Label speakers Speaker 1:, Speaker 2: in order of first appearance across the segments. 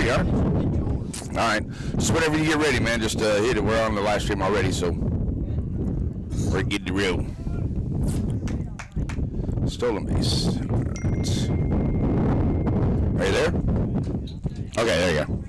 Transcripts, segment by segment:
Speaker 1: you are. All right. Just whenever you get ready, man, just hit it. We're on the live stream already, so we're good to roll. Stolen base. All right. Are you there? Okay, there you go.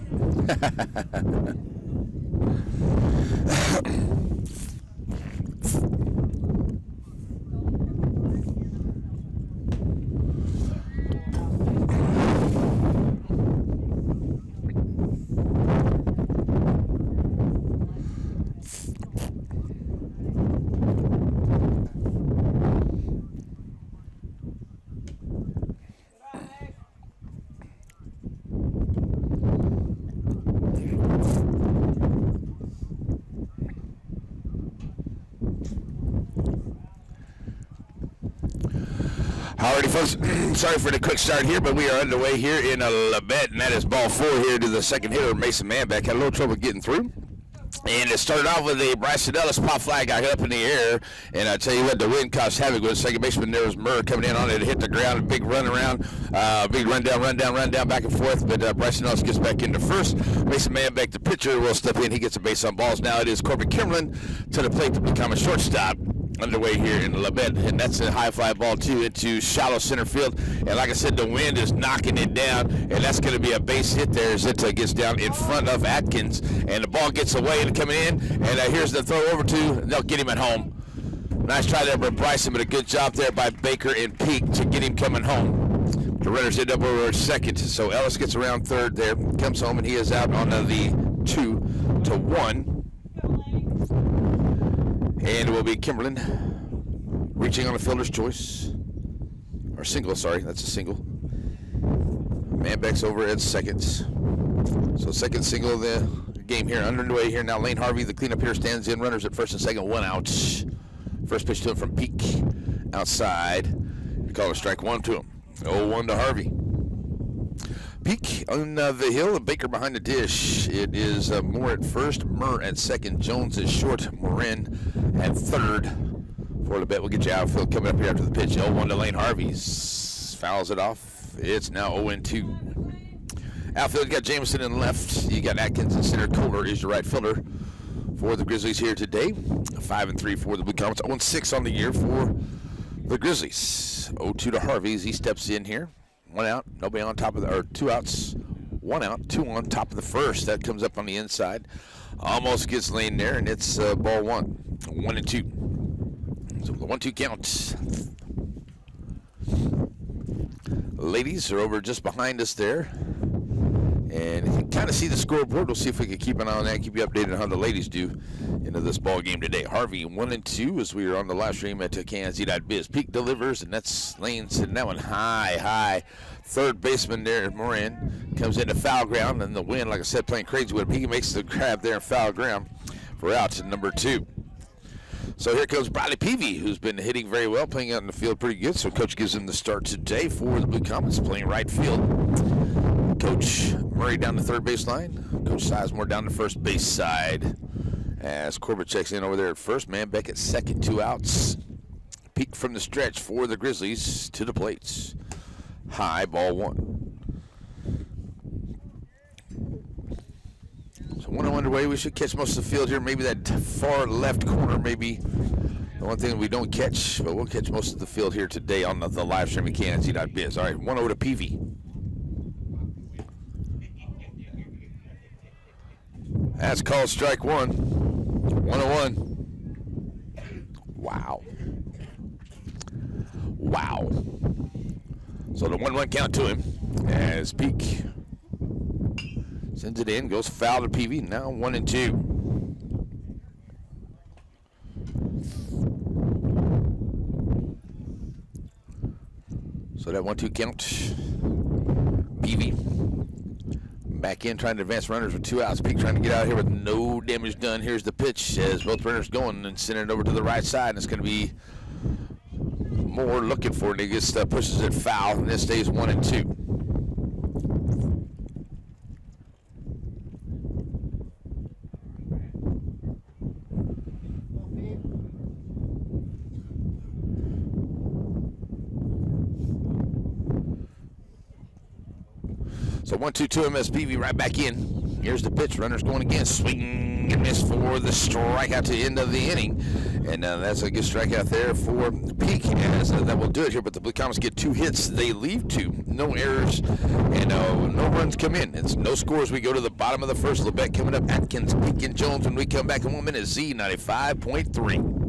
Speaker 1: Alrighty, folks. Sorry for the quick start here, but we are underway here in LaBette, and that is ball 4 here to the second hitter, Mason Manbeck. Had a little trouble getting through. And it started off with a Bryson Ellis pop fly, got up in the air, and I tell you what, the wind caused havoc with the second baseman. There was Murr coming in on it, hit the ground, a big run around, big run down, back and forth. But Bryson Ellis gets back into first. Mason Manbeck, the pitcher, will step in. He gets a base on balls. Now it is Corbin Kimmerlin to the plate to become a shortstop. Underway here in LaBette, and that's a high fly ball too into shallow center field. And like I said, the wind is knocking it down, and that's going to be a base hit there as it gets down in front of Atkins, and the ball gets away and coming in. And here's the throw over to, they'll get him at home. Nice try there by Bryson, but a good job there by Baker and Peak to get him coming home. The runners end up over second, so Ellis gets around third there, comes home, and he is out on the 2-1. And it will be Kimberlin reaching on a fielder's choice. Or single, sorry, that's a single. Manbeck's over at second. So second single of the game here, underway here. Now Lane Harvey, the cleanup hitter, stands in. Runners at first and second, 1 out. First pitch to him from Peak. Outside. You call a strike 1 to him. 0-1 to Harvey. Peak on the hill and Baker behind the dish. It is Moore at first, Murr at second, Jones is short, Morin at third. For LaBette, we'll get you outfield coming up here after the pitch. 0-1 to Lane Harvey's. Fouls it off. It's now 0-2. Outfield, you got Jameson in left. You got Atkins in center. Kohler is your right fielder for the Grizzlies here today. 5-3 for the Blue Comets. 0-6 on the year for the Grizzlies. 0-2 to Harvey as he steps in here. 1 out, nobody on top of the, or 2 outs, 1 out, 2 on top of the first. That comes up on the inside. Almost gets Lane there, and it's ball 1. 1-2. So the 1-2 count. Ladies are over just behind us there. And if you kind of see the scoreboard, we'll see if we can keep an eye on that, keep you updated on how the ladies do into this ball game today. Harvey 1-2 as we are on the live stream at KNZ.biz. Peak delivers, and that's Lane sitting that one high. Third baseman there, Moran, comes into foul ground, and the wind, like I said, playing crazy with him. He makes the grab there in foul ground for out at number 2. So here comes Bradley Peavy, who's been hitting very well, playing out in the field pretty good. So coach gives him the start today for the Blue Comets, playing right field. Coach Murray down the third baseline. Coach Sizemore down the first base side. As Corbett checks in over there at first. Manbeck at second, 2 outs. Peak from the stretch for the Grizzlies to the plates. High, ball 1. So 1-0 underway. We should catch most of the field here. Maybe that far left corner, maybe the one thing we don't catch, but we'll catch most of the field here today on the live stream at KNZ.biz. All right, 1-0 to Peavy. That's called strike 1. 1-1. Wow. So the 1-1 count to him as Peak sends it in, goes foul to Peavy. Now 1-2. So that 1-2 count. Peavy back in, trying to advance runners with 2 outs. Peak trying to get out of here with no damage done. Here's the pitch as both runners going and sending it over to the right side. And it's going to be Moore looking for it. And he gets pushes it foul, and this stays 1-2. So 1-2-2 MSPV right back in. Here's the pitch. Runners going again. Swing and miss for the strikeout to the end of the inning. And that's a good strikeout there for Peak. As that will do it here. But the Blue Comets get 2 hits. They leave 2. No errors. And no runs come in. It's no scores. We go to the bottom of the first. LaBette coming up. Atkins, Peak, and Jones. When we come back in 1 minute, Z95.3.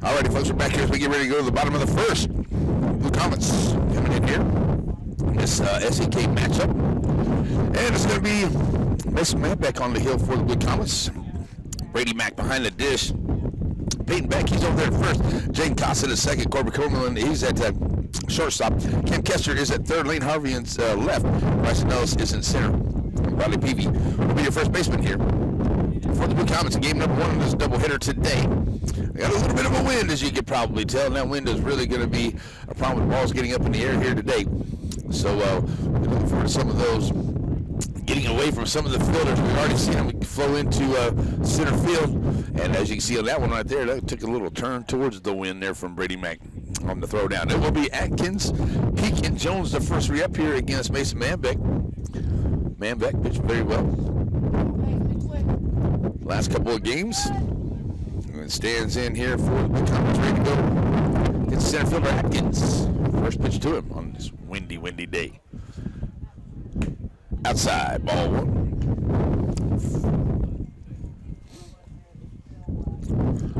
Speaker 1: Alrighty, folks, we're back here as we get ready to go to the bottom of the first. Blue Comets coming in here. This SEK matchup. And it's going to be Mason Manbeck on the hill for the Blue Comets. Brady Mack behind the dish. Peyton Beck, he's over there at first. Jane Cossett at second. Corbett Coleman, he's at shortstop. Kim Kester is at third. Lane Harvey is left. Bryson Ellis is in center. And Bradley Peavy will be your first baseman here for the Blue Comets in game number 1 of this doubleheader today. We got a little bit of a wind, as you could probably tell, and that wind is really going to be a problem with balls getting up in the air here today. So we're looking forward to some of those getting away from some of the fielders. We've already seen them flow into center field, and as you can see on that one right there, that took a little turn towards the wind there from Brady Mack on the throwdown. It will be Atkins, Peak, and Jones the first re-up here against Mason Manbeck. Manbeck pitched very well last couple of games. And stands in here for the Comets, ready to go. It's center fielder Atkins. First pitch to him on this windy day. Outside, ball 1.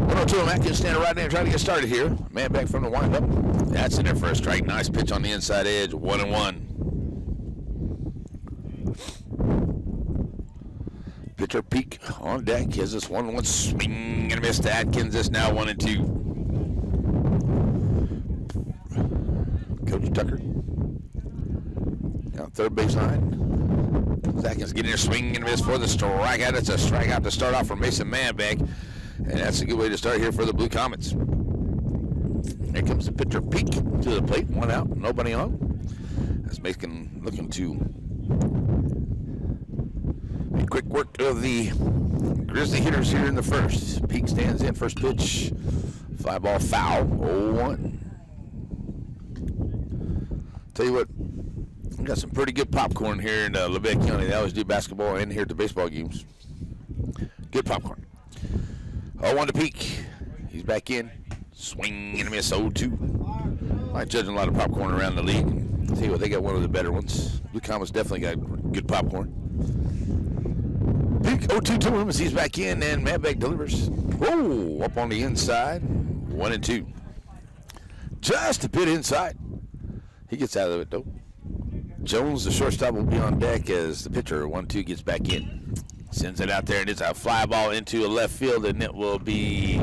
Speaker 1: 1-0 Atkins standing right there trying to get started here. Manbeck from the windup. That's in there for a strike. Nice pitch on the inside edge. 1-1. Pitcher Peak on deck. He has this 1-1 swing and a miss to Atkins. It's now 1-2. Coach Tucker down third baseline. Atkins getting there, swing and a miss for the strikeout. It's a strikeout to start off for Mason Manbeck, and that's a good way to start here for the Blue Comets. Here comes the pitcher Peak to the plate. 1 out, nobody on. That's Mason looking to quick work of the Grizzly hitters here in the first. Peak stands in, first pitch, fly ball foul, 0-1. Tell you what, we got some pretty good popcorn here in LaBette County. They always do basketball and here at the baseball games. Good popcorn. 0-1 to Peak. He's back in. Swing and a miss, 0-2. I'm judging a lot of popcorn around the league. Tell you what, they got one of the better ones. Blue Comets definitely got good popcorn. Peak 0-2 to him as he's back in, and Manbeck delivers. Whoa, up on the inside. 1-2. Just a bit inside. He gets out of it, though. Jones, the shortstop, will be on deck as the pitcher, 1-2, gets back in. Sends it out there, and it's a fly ball into a left field, and it will be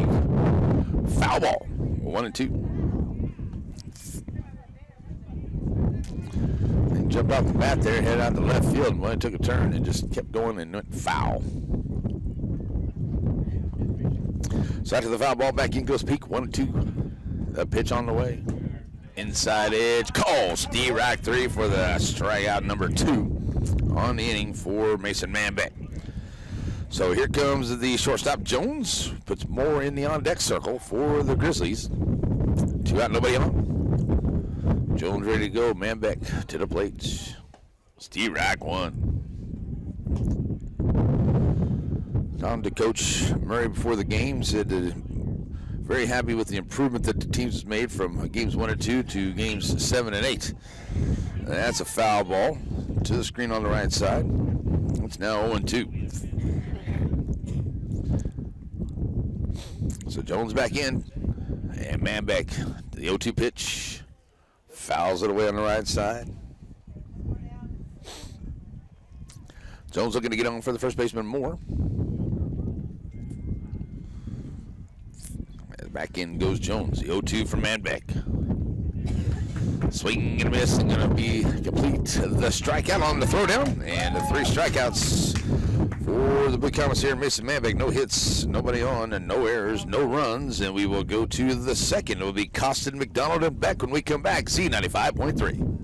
Speaker 1: foul ball. 1-2. And jumped off the bat there, headed out to left field, and when it took a turn, and just kept going and went foul. So after the foul ball, back in goes Peak, 1-2. The pitch on the way. Inside edge, call, Steve Rack 3 for the strikeout number 2 on the inning for Mason Manbeck. So here comes the shortstop Jones, puts more in the on-deck circle for the Grizzlies. 2 out, nobody on. Jones ready to go, Manbeck to the plate. Steve Rack 1. Talking to Coach Murray before the game, said very happy with the improvement that the teams made from games 1 and 2 to games 7 and 8. That's a foul ball to the screen on the right side. It's now 0 and 2. So Jones back in, and Manbeck to the 0-2 pitch. Fouls it away on the right side. Jones looking to get on for the first baseman Moore. Back in goes Jones, the 0-2 from Manbeck. Swing and a miss, and going to be complete. The strikeout on the throwdown, and the 3 strikeouts for the Blue Comets here. Mason Manbeck, no hits, nobody on, and no errors, no runs, and we will go to the second. It will be Costin, McDonald, and Beck when we come back. C95.3.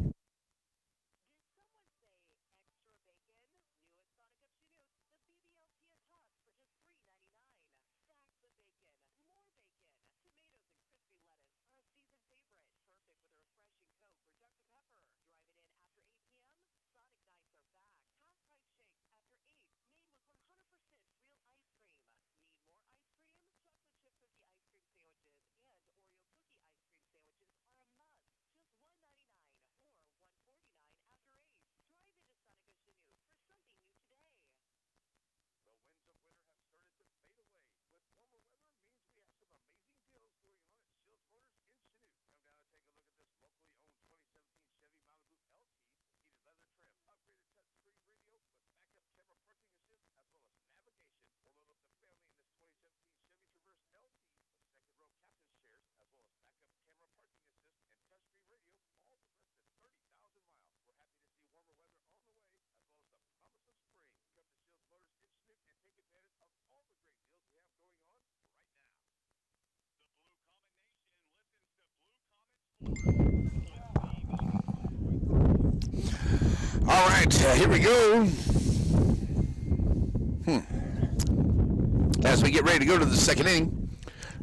Speaker 1: All right, here we go. As we get ready to go to the second inning,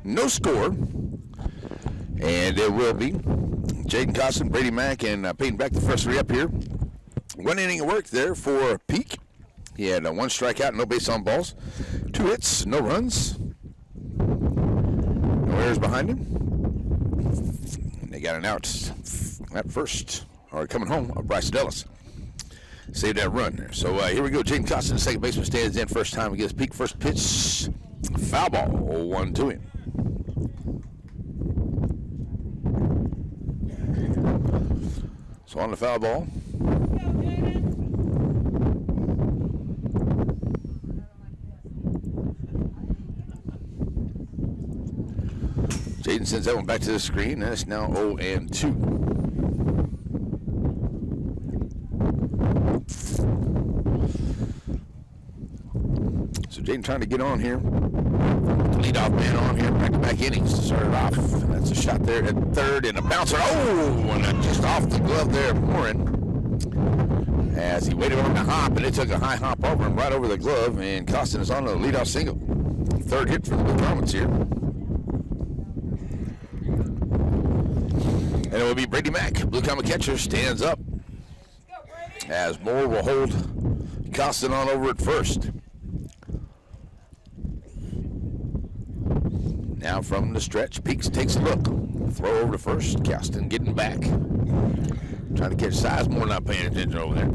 Speaker 1: no score, and it will be Jaden Costin, Brady Mack, and Peyton Beck, the first 3 up here. 1 inning of work there for Peak. He had 1 strikeout, no base on balls, 2 hits, no runs, no errors behind him. And they got an out at first, or coming home, of Bryce Dellis. Saved that run there. So here we go. Jaden Costin, the second baseman, stands in first time against Peak. First pitch, foul ball, 0-1 to him. So on the foul ball. Jaden sends that one back to the screen, and it's now 0-2. So Jaden trying to get on here. Leadoff man on here, back-to-back innings to start it off. That's a shot there at third and a bouncer. Oh, and just off the glove there, Morin. As he waited on the hop, and it took a high hop over him right over the glove, and Costin is on a leadoff single. Third hit for the Blue Comets here. And it will be Brady Mack, Blue Comet catcher, stands up. As Moore will hold Costin on over at first. Now from the stretch, Peaks takes a look. Throw over to first. Costin getting back. Trying to catch Sizemore, not paying attention over there.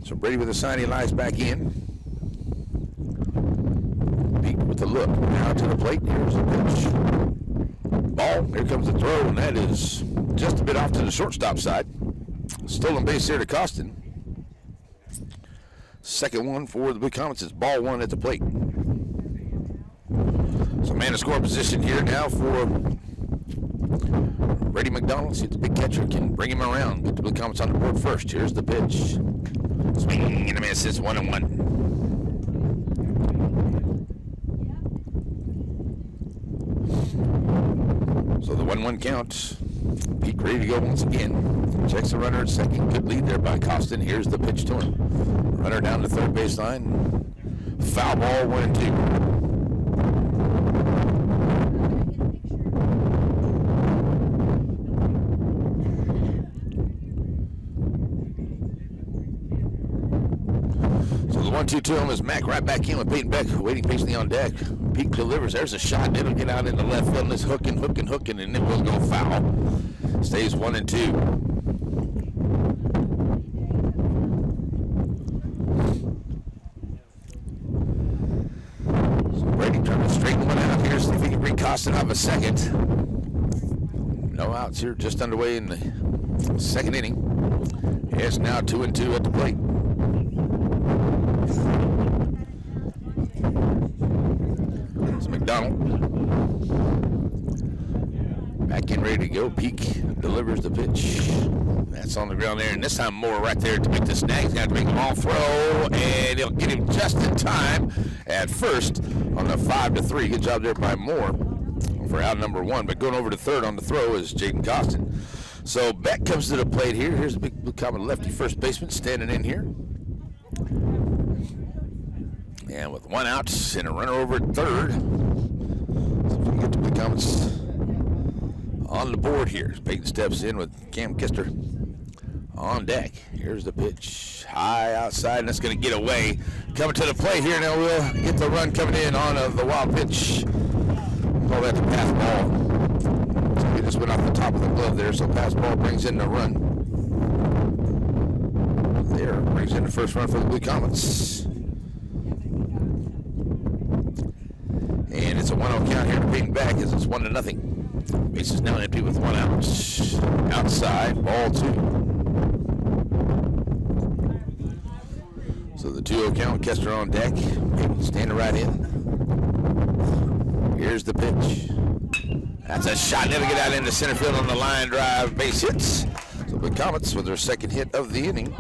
Speaker 1: So Brady with a sign, he lies back in. Peak with the look. Now to the plate. Here's the pitch. Ball. Here comes the throw, and that is just a bit off to the shortstop side. Stolen base here to Costin. Second one for the Blue Comets. It's ball 1 at the plate. So man to score position here now for Brady McDonald. See if the big catcher can bring him around. Get the Blue Comets on the board first. Here's the pitch. Swing and a miss. It's 1-1. So the 1-1 count. Peak ready to go once again. Checks the runner at second. Good lead there by Costin. Here's the pitch to him. Runner down the third baseline. Foul ball, 1-2. 1-2 to him as Mac right back in with Peyton Beck waiting patiently on deck. Peak delivers. There's a shot. It'll get out into left field and it's hooking, and it will go foul. Stays 1-2. So Brady trying to straighten one out here, see if he can bring Costin off a second. No outs here, just underway in the second inning. It's now 2-2 at the plate. It's McDonald. Back in, ready to go. Peak delivers the pitch. That's on the ground there, and this time Moore right there to make the snag. He's got to make a long throw, and he'll get him just in time at first on the 5-3. Good job there by Moore for out number 1. But going over to third on the throw is Jaden Costin. So Beck comes to the plate here. Here's the big blue common lefty first baseman standing in here. And with 1 out and a runner over at third. So if we get the blue comments on the board here. Peyton steps in with Cam Kister on deck. Here's the pitch. High outside, and that's going to get away. Coming to the plate here now, we'll get the run coming in on the wild pitch. Call that the pass ball. He just went off the top of the glove there, so pass ball brings in the run. There, brings in the first run for the Blue Comets. And it's a 1-0 count here to Peyton Beck as it's 1-0. Base is now empty with 1 out. Outside, ball 2. So the 2-0 count, Kester on deck. Peyton standing right in. Here's the pitch. That's a shot. That'll get out into center field on the line drive. Base hits. So the Comets with their second hit of the inning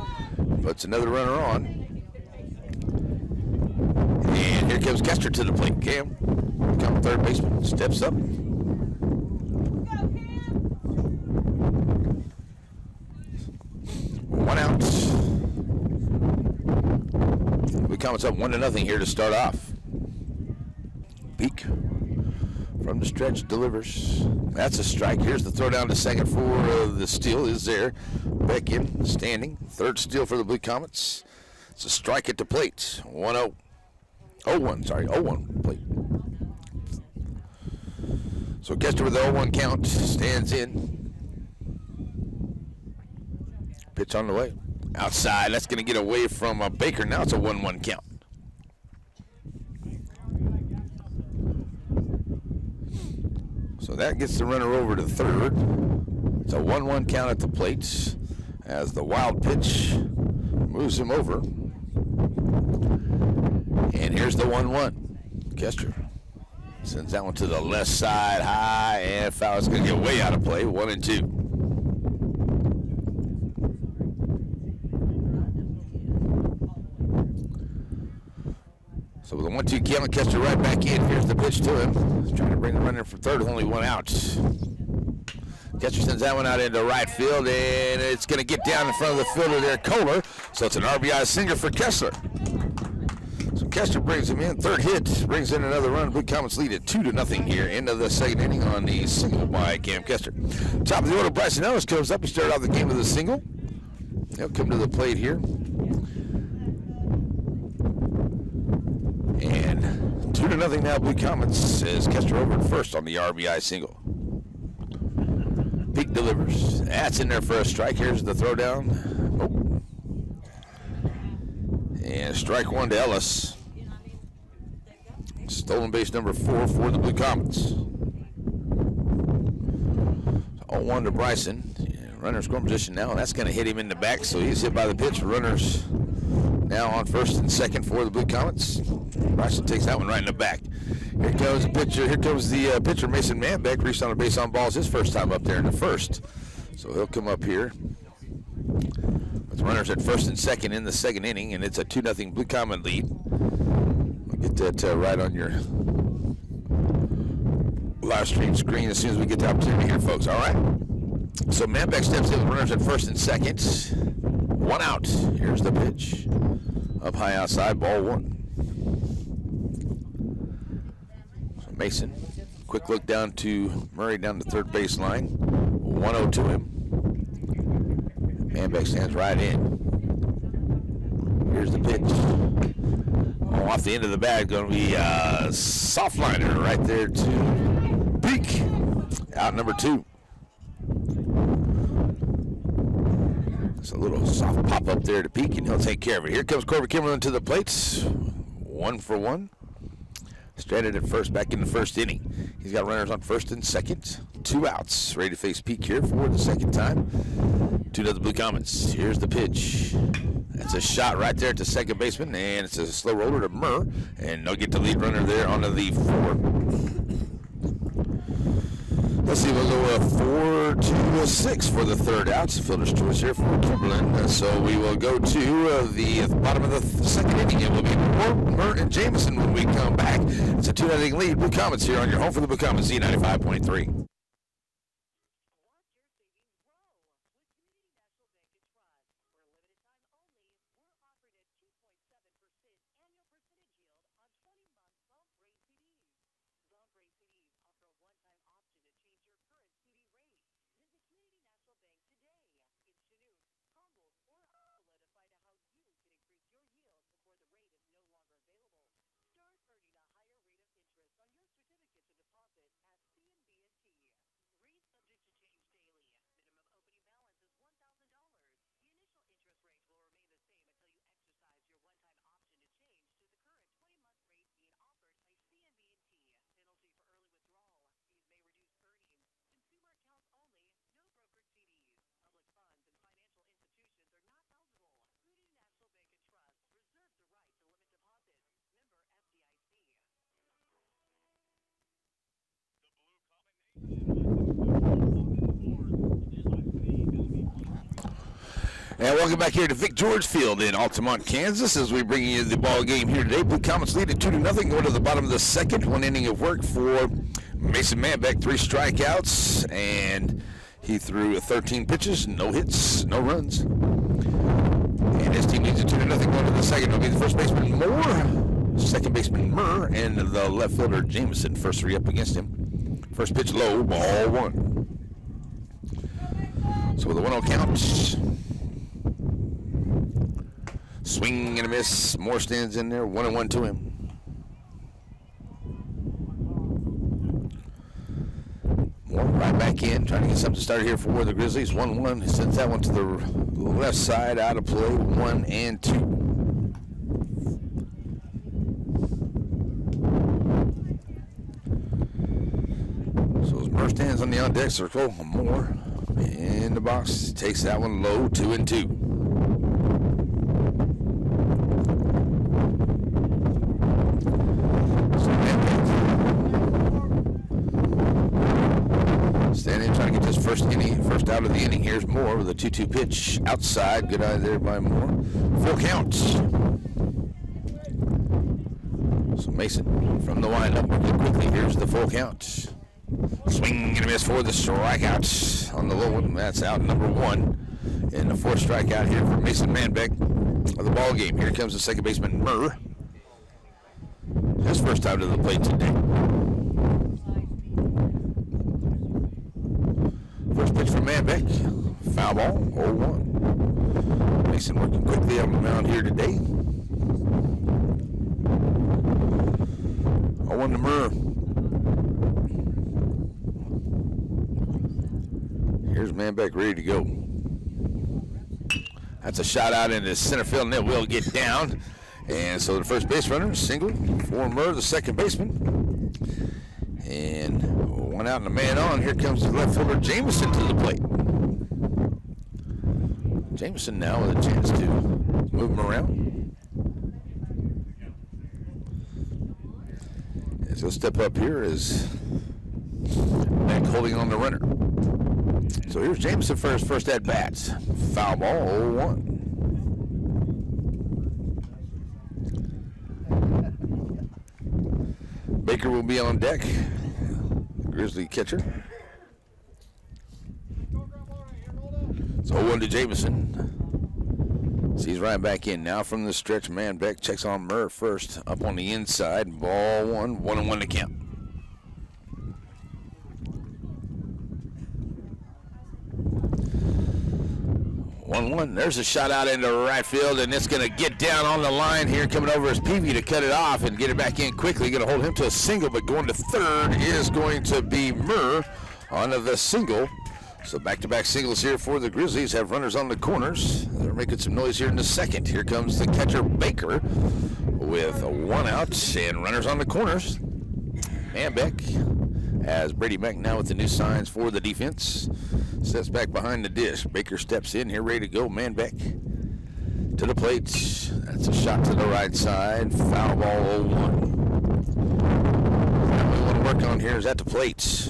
Speaker 1: puts another runner on. And here comes Kester to the plate. Cam, come third baseman, steps up. 1 out. We Comets up 1-0 here to start off. Peak from the stretch delivers. That's a strike. Here's the throw down to second for the steal is there. Beck in, standing. Third steal for the Blue Comets. It's a strike at the plate. 1-0. 0-1 plate. So Kester with the 0-1 count stands in. Pitch on the way. Outside. That's going to get away from Baker. Now it's a 1-1 count. So that gets the runner over to third. It's a 1-1 count at the plate as the wild pitch moves him over. And here's the 1-1. Kester sends that one to the left side, high, and foul. It's going to get way out of play. 1-2. So with a 1-2 count, Kester right back in. Here's the pitch to him. He's trying to bring the runner from third, only 1 out. Kester sends that one out into right field, and it's going to get down in front of the fielder there, Kohler. So it's an RBI single for Kessler. So Kester brings him in. Third hit brings in another run. Blue Comets lead at 2-0 here into the second inning on the single by Cam Kester. Top of the order, Bryson Ellis comes up. He started off the game with a single. He'll come to the plate here. And 2-0 now, Blue Comets as Kester over at first on the RBI single. Peak delivers. That's in there for a strike. Here's the throw down. Oh. And strike 1 to Ellis. Stolen base number 4 for the Blue Comets. 0-1 to Bryson. Runner scoring position now, and that's going to hit him in the back, so he's hit by the pitch. Runners now on first and second for the Blue Comets. Bryson takes that one right in the back. Here comes the pitcher. Here comes the pitcher, Mason Manbeck. Reached on a base on balls his first time up there in the first. So he'll come up here with runners at first and second in the second inning, and it's a 2-0 Blue Comet lead. We'll get that right on your live stream screen as soon as we get the opportunity here, folks. All right. So Manbeck steps in with runners at first and second. 1 out. Here's the pitch. Up high outside, ball 1. So Mason, quick look down to Murray down the third baseline. 1-0 to him. Manbeck stands right in. Here's the pitch. Oh, off the end of the bat, going to be a soft liner right there to Peak. Out number 2. It's a little soft pop up there to Peak, and he'll take care of it. Here comes Corbett Kimberlin to the plates. 1 for 1. Stranded at first, back in the first inning. He's got runners on first and second. 2 outs. Ready to face Peak here for the second time. 2-0 Blue Comets. Here's the pitch. That's a shot right there to second baseman, and it's a slow roller to Murr, and they'll get the lead runner there onto the 4. Let's see, we'll go 4 to 6 for the third out. Fielder's choice here for Kimberlin. So we will go to the bottom of the second inning. It will be Murr and Jameson when we come back. It's a 2-0 lead. Blue Comets here on your home for the Blue Comets, Z95.3. And welcome back here to Vic George Field in Altamont, Kansas, as we bring you the ball game here today. Blue Comets lead at 2-0, going to the bottom of the second. 1 inning of work for Mason Manbeck, 3 strikeouts, and he threw 13 pitches, no hits, no runs. And his team leads at 2-0, going to the second. It'll be the first baseman Moore, second baseman Murr, and the left fielder Jameson. First 3 up against him. First pitch low, ball 1. So with a 1-0 count. Swing and a miss. Moore stands in there. 1-1 to him. Moore right back in, trying to get something started here for the Grizzlies. 1-1. He sends that one to the left side, out of play. 1 and 2. So as Moore stands on the on deck circle, Moore in the box takes that one low. 2 and 2. Standing, trying to get this first out of the inning. Here's Moore with a 2-2 pitch outside. Good eye there by Moore. Full count. So Mason from the windup working quickly. Here's the full count. Swing and a miss for the strikeout on the low one. That's out number 1. And the 4th strikeout here for Mason Manbeck of the ball game. Here comes the second baseman Murr. His first time to the plate today. First pitch from Manbeck. Foul ball, 0-1. Mason working quickly on the mound here today. 0-1 to Murr. Here's Manbeck ready to go. That's a shot out into center field, and it will get down. And so the first base runner, single for Murr, the second baseman. And 1 out and a man on. Here comes the left fielder Jameson to the plate. Jameson now with a chance to move him around. As he'll step up here as Beck holding on the runner. So here's Jameson for his first at bats. Foul ball, 0-1. Baker will be on deck. Grizzly catcher. It's 0-1 to Jameson. Sees right back in now from the stretch. Manbeck checks on Murr first. Up on the inside. Ball 1. 1-1 to count. 1-1. There's a shot out into right field, and it's going to get down on the line here. Coming over is Peavy to cut it off and get it back in quickly. Going to hold him to a single, but going to third is going to be Murr onto the single. So back-to-back singles here for the Grizzlies. Have runners on the corners. They're making some noise here in the second. Here comes the catcher, Baker, with one out and runners on the corners. Manbeck, as Brady Mack now with the new signs for the defense, steps back behind the dish. Baker steps in here, ready to go. Manbeck to the plate. That's a shot to the right side. Foul ball 0-1. What we want to work on here is at the plate.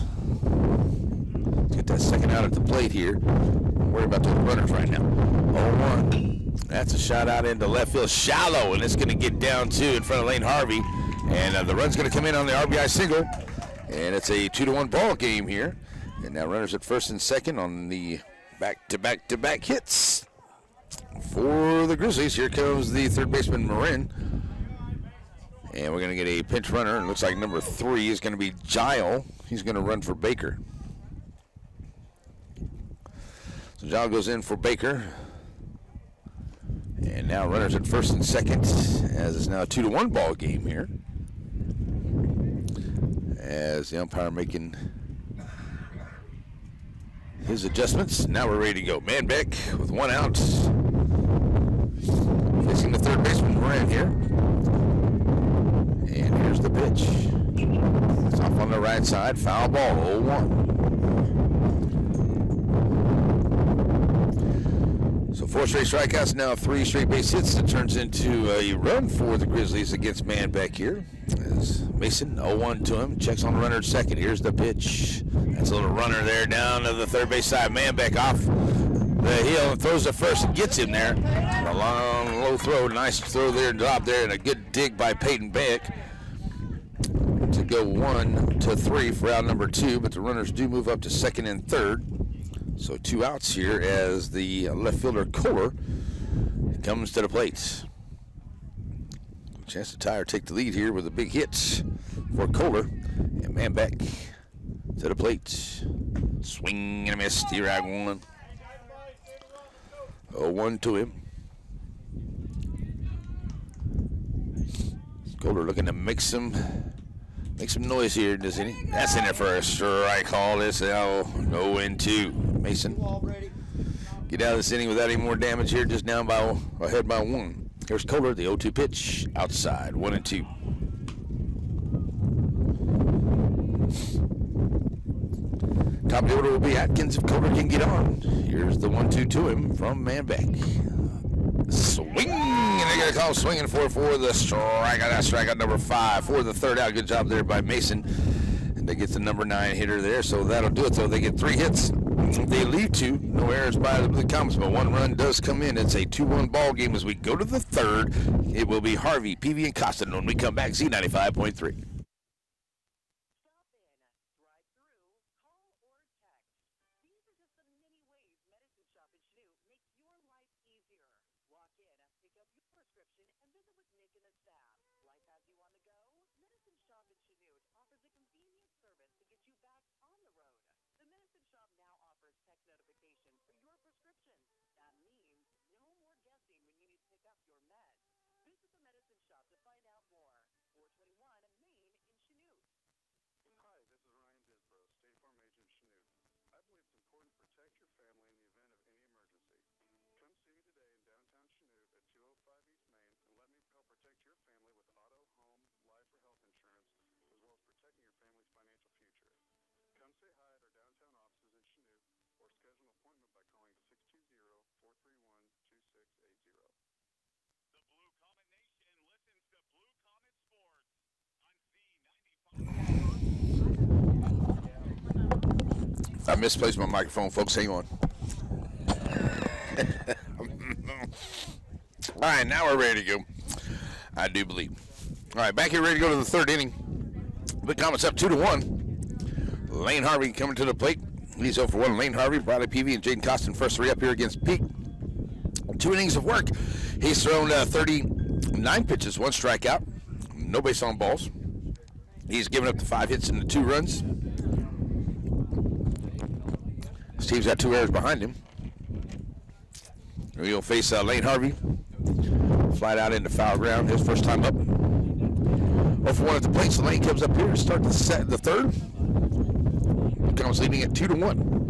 Speaker 1: Let's get that second out at the plate here. Don't worry about those runners right now. 0-1. That's a shot out into left field, shallow, and it's going to get down to in front of Lane Harvey. And the run's going to come in on the RBI single. And it's a 2-1 ball game here. And now runners at first and second on the back-to-back hits for the Grizzlies. Here comes the third baseman, Marin. And we're going to get a pinch runner. It looks like number 3 is going to be Gile. He's going to run for Baker. So Gile goes in for Baker. And now runners at first and second, as it's now a 2-1 ball game here. As the umpire making his adjustments. Now we're ready to go. Manbeck with one out. Facing the third baseman, Moran here. And here's the pitch. It's off on the right side. Foul ball, 0-1. So 4 straight strikeouts, now 3 straight base hits. It turns into a run for the Grizzlies against Manbeck here. As Mason, 0-1 to him, checks on the runner at second. Here's the pitch. That's a little runner there down to the third base side. Manbeck off the heel and throws to first and gets him there. A long, low throw, nice throw there, drop there, and a good dig by Peyton Beck to go 1-3 for out number 2, but the runners do move up to second and third. So 2 outs here as the left fielder Kohler comes to the plate. Chance to tie or take the lead here with a big hit for Kohler. And Manbeck to the plate. Swing and a miss. Strike 1. 0-1 to him. Kohler looking to make some noise here, doesn't he? That's in there for a strike call. This 0-2. Mason, get out of this inning without any more damage here. Just down by ahead by 1. Here's Kohler, the 0-2 pitch, outside, 1-2. Top of the order will be Atkins if Kohler can get on. Here's the 1-2 to him from Manbeck. Swing, and they got a call swinging for the strikeout. That's strikeout number 5 for the third out. Good job there by Mason. And they get the number 9 hitter there, so that'll do it. So they get 3 hits. They leave 2. No errors by the Comets, but 1 run does come in. It's a 2-1 ball game as we go to the third. It will be Harvey, Peavy, and Costin when we come back. Z95.3. I misplaced my microphone, folks. Hang on. All right, now we're ready to go. I do believe. All right, back here ready to go to the third inning. The Comets up 2-1. Lane Harvey coming to the plate. He's 0 for 1. Lane Harvey, Bradley Peavy, and Jaden Costin first 3 up here against Peak. 2 innings of work. He's thrown 39 pitches, 1 strikeout, no base on balls. He's given up the 5 hits and the 2 runs. His team's got 2 errors behind him. He'll face Lane Harvey. Flied out into foul ground, his first time up. 0 for 1 at the plate, so Lane comes up here to start the third. Becomes leading at 2-1.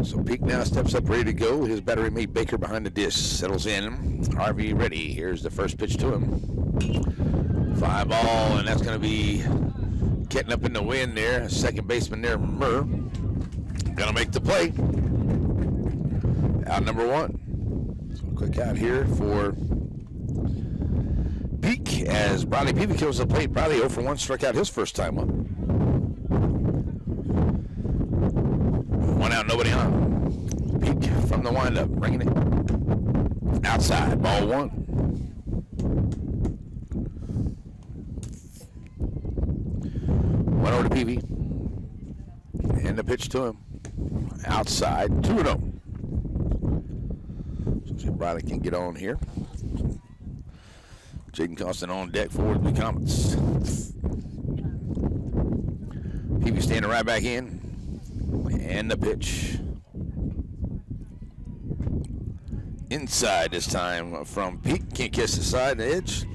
Speaker 1: So Peak now steps up, ready to go. His battery mate Baker behind the dish settles in. Harvey ready. Here's the first pitch to him. Fly ball, and that's going to be getting up in the wind there. Second baseman there, Murr, going to make the play. Out number 1. So quick out here for Peak as Bradley Peavy kills the plate. Bradley 0 for 1, struck out his first time up. 1 out, nobody on. Peak from the windup, bringing it outside. Ball 1. 1 over to Peavy. And the pitch to him. Outside, 2-0. So see if Bradley can get on here. Jaden Costin on deck for the Comets. Peavy standing right back in. And the pitch. Inside this time from Peak. Can't catch the side and the edge.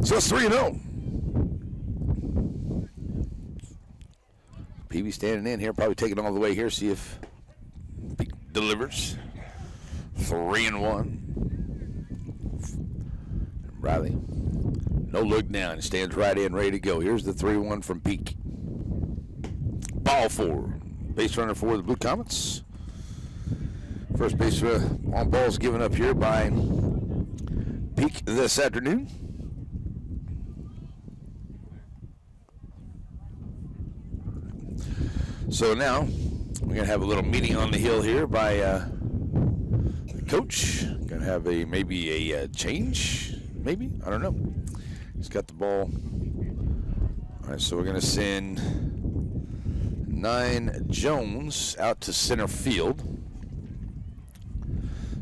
Speaker 1: So it's 3-0. Peavy standing in here, probably taking all the way here, see if Peak delivers. 3-1. Riley, no look down. He stands right in, ready to go. Here's the 3-1 from Peak. Ball 4. Base runner for the Blue Comets. First base on balls given up here by Peak this afternoon. So now we're going to have a little meeting on the hill here by the coach. Going to have maybe a change, maybe? I don't know. He's got the ball. All right, so we're going to send 9 Jones out to center field.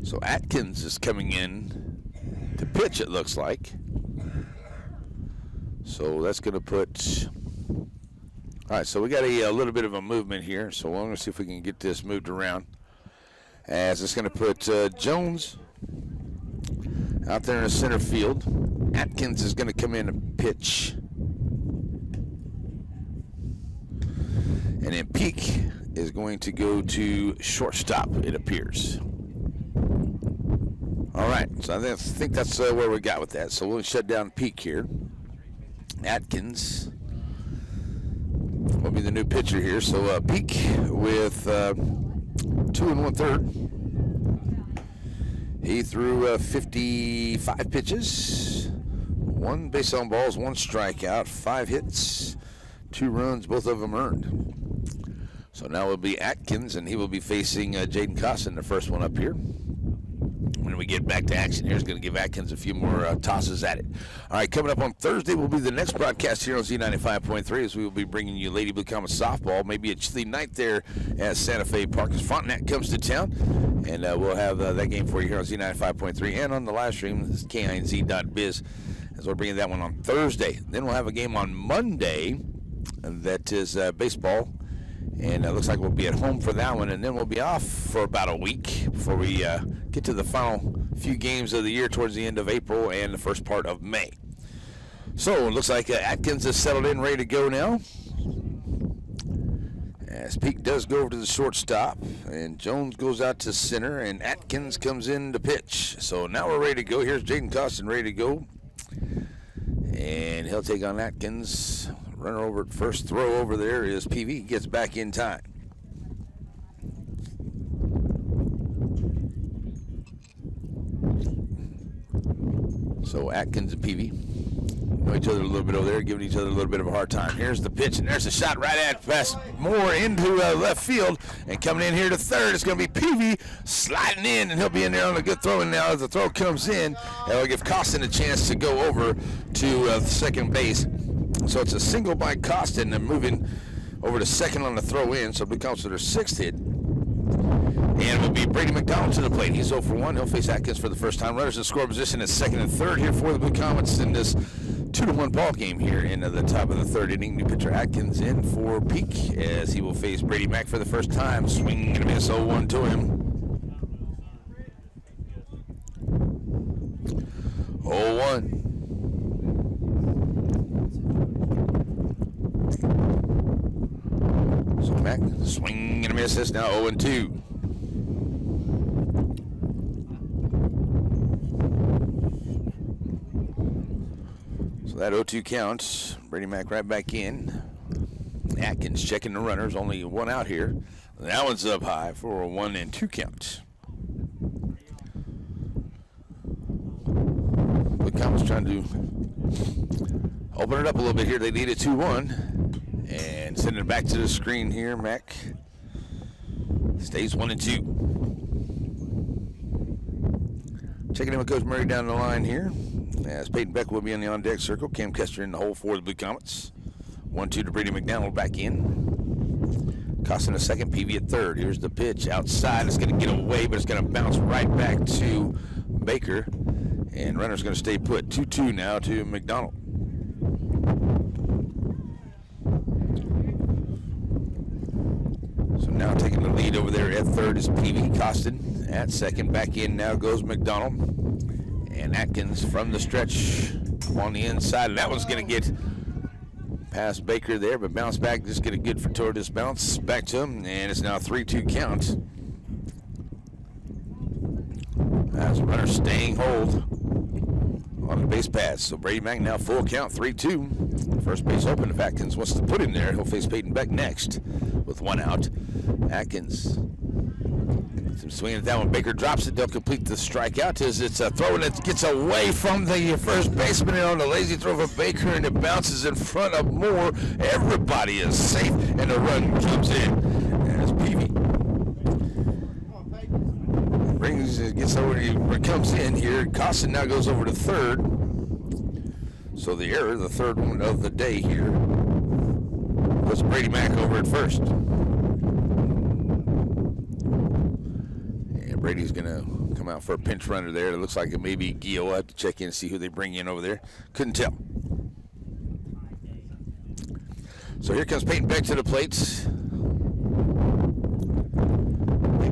Speaker 1: So Atkins is coming in to pitch, it looks like. So that's going to put... All right, so we got a little bit of a movement here. So we're going to see if we can get this moved around. As it's going to put Jones out there in the center field. Atkins is going to come in and pitch. And then Peak is going to go to shortstop, it appears. All right, so I think that's where we got with that. So we'll shut down Peak here. Atkins will be the new pitcher here. So Peak with 2 1/3. He threw 55 pitches, 1 base on balls, 1 strikeout, 5 hits, 2 runs, both of them earned. So now it will be Atkins, and he will be facing Jaden Costin, the first one up here. When we get back to action here, is going to give Atkins a few more tosses at it. All right, coming up on Thursday will be the next broadcast here on Z95.3 as we will be bringing you Lady Blue Comets softball. Maybe a chilly night there at Santa Fe Park as Frontenac comes to town. And we'll have that game for you here on Z95.3 and on the live stream. This is KINZ.biz as we're bringing that one on Thursday. Then we'll have a game on Monday that is baseball. And it looks like we'll be at home for that one, and then we'll be off for about a week before we get to the final few games of the year towards the end of April and the first part of May. So it looks like Atkins is settled in, ready to go now. As Peak does go over to the shortstop, and Jones goes out to center, and Atkins comes in to pitch. So now we're ready to go. Here's Jaden Costin ready to go. And he'll take on Atkins. Runner over at first, throw over there is Peavy. Gets back in time. So Atkins and Peavy know each other a little bit over there, giving each other a little bit of a hard time. Here's the pitch, and there's a shot right at past Moore into left field. And coming in here to third, it's going to be Peavy sliding in, and he'll be in there on a good throw. And now as the throw comes in, it'll give Costin a chance to go over to second base. So it's a single by Costin and moving over to second on the throw in, so it becomes their 6th hit. And it will be Brady McDonald to the plate. He's 0 for 1. He'll face Atkins for the first time. Runners in score position at second and third here for the Blue Comets in this 2-1 2-1 ball game here in the top of the third inning. New pitcher Atkins in for Peak as he will face Brady Mack for the first time. Swing and a miss, 0-1 to him. 0-1. So Mack, swing and a miss. It's now 0-2. So that 0-2 counts. Brady Mack right back in. Atkins checking the runners. Only one out here. That one's up high for a 1-2 count. The Comets trying to open it up a little bit here. They need a 2-1. And sending it back to the screen here. Mack stays 1-2. Checking in with Coach Murray down the line here. As Peyton Beck will be in the on-deck circle. Cam Kester in the hole for the Blue Comets. 1-2 to Brady McDonald back in. Costing a second, Peavy at third. Here's the pitch outside. It's going to get away, but it's going to bounce right back to Baker. And runner's going to stay put. 2-2 now to McDonald. So now taking the lead over there at third is Peavy. Costin at second. Back in now goes McDonald. And Atkins from the stretch on the inside. And that one's going to get past Baker there, but bounce back. Just get a good fortuitous bounce back to him. And it's now a 3-2 count. As the runner staying hold on the base pass. So Brady Mack now full count, 3-2. First base open. If Atkins wants to put him there, he'll face Peyton Beck next with one out. Atkins swinging at that one. Baker drops it. They'll complete the strikeout as it's a throw and it gets away from the first baseman and on the lazy throw for Baker, and it bounces in front of Moore. Everybody is safe and the run comes in. As Peavy gets over, he comes in here. Costin now goes over to third. So the error, the third one of the day here, was Brady Mack over at first. And Brady's going to come out for a pinch runner there. It looks like it may be Gio. I'll have to check in and see who they bring in over there. Couldn't tell. So here comes Peyton Beck to the plate.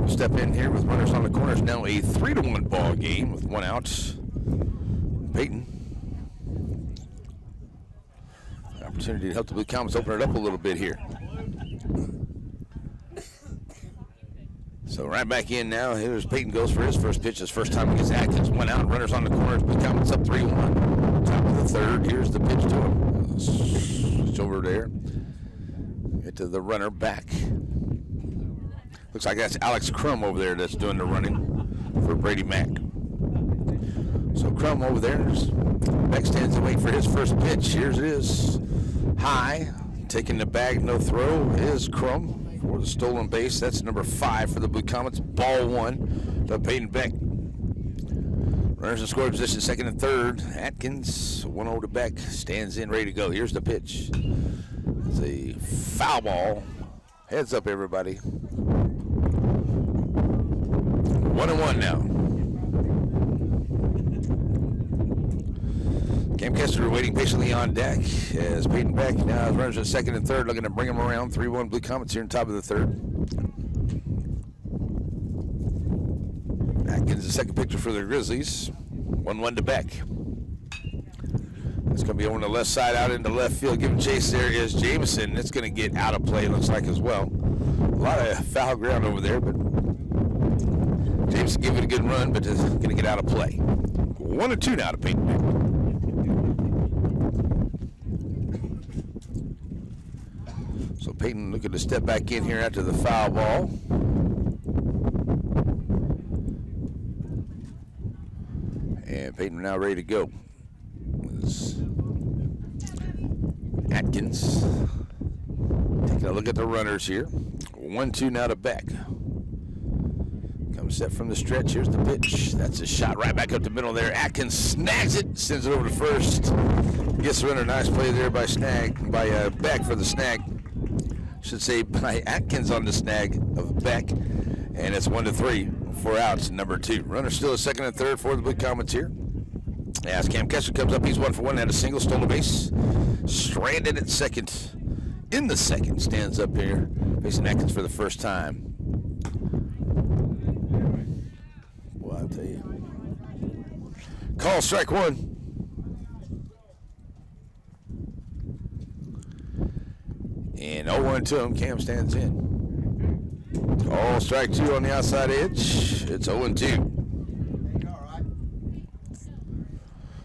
Speaker 1: Step in here with runners on the corners. Now a 3-1 ball game with one out. Peyton. Opportunity to help the Blue Comets open it up a little bit here. So right back in now. Here's Peyton goes for his first pitch. His first time against Atkins. One out. Runners on the corners. Blue Comets up 3-1. Top of the third. Here's the pitch to him. Switch over there. Get to the runner back. Looks like that's Alex Crum over there that's doing the running for Brady Mack. So Crum over there. Beck stands and waits for his first pitch. Here's it is. High. Taking the bag, no throw is Crum for the stolen base. That's number 5 for the Blue Comets. Ball 1 to Peyton Beck. Runners in scoring position, second and third. Atkins, 1-0 to Beck. Stands in, ready to go. Here's the pitch. It's a foul ball. Heads up, everybody. 1-1 now. Cam Kester waiting patiently on deck as Peyton Beck now has runners in second and third, looking to bring him around. 3-1 Blue Comets here in top of the third. Atkins, the second pitcher for the Grizzlies. 1-1 to Beck. It's going to be on the left side out into left field. Giving chase there is Jameson. It's going to get out of play, looks like, as well. A lot of foul ground over there, but Jameson gave it a good run, but is going to get out of play. 1-2 now to Peyton Beck. So Peyton looking to step back in here after the foul ball. And Peyton now ready to go. Atkins taking a look at the runners here. 1-2 now to Beck. Comes set from the stretch. Here's the pitch. That's a shot right back up the middle there. Atkins snags it, sends it over to first. Gets the runner. Nice play there by Beck for the snag. Should say by Atkins on the snag of Beck. And it's 1-3. 4 outs, number 2. Runner still at second and third for the Blue Comets here. As Cam Kessler comes up, he's 1 for 1, had a single, stole a base. Stranded at second. In the second, stands up here, facing Atkins for the first time. Well, I'll tell you. Call strike one. And 0-1 to him. Cam stands in. Call strike two on the outside edge. It's 0-2.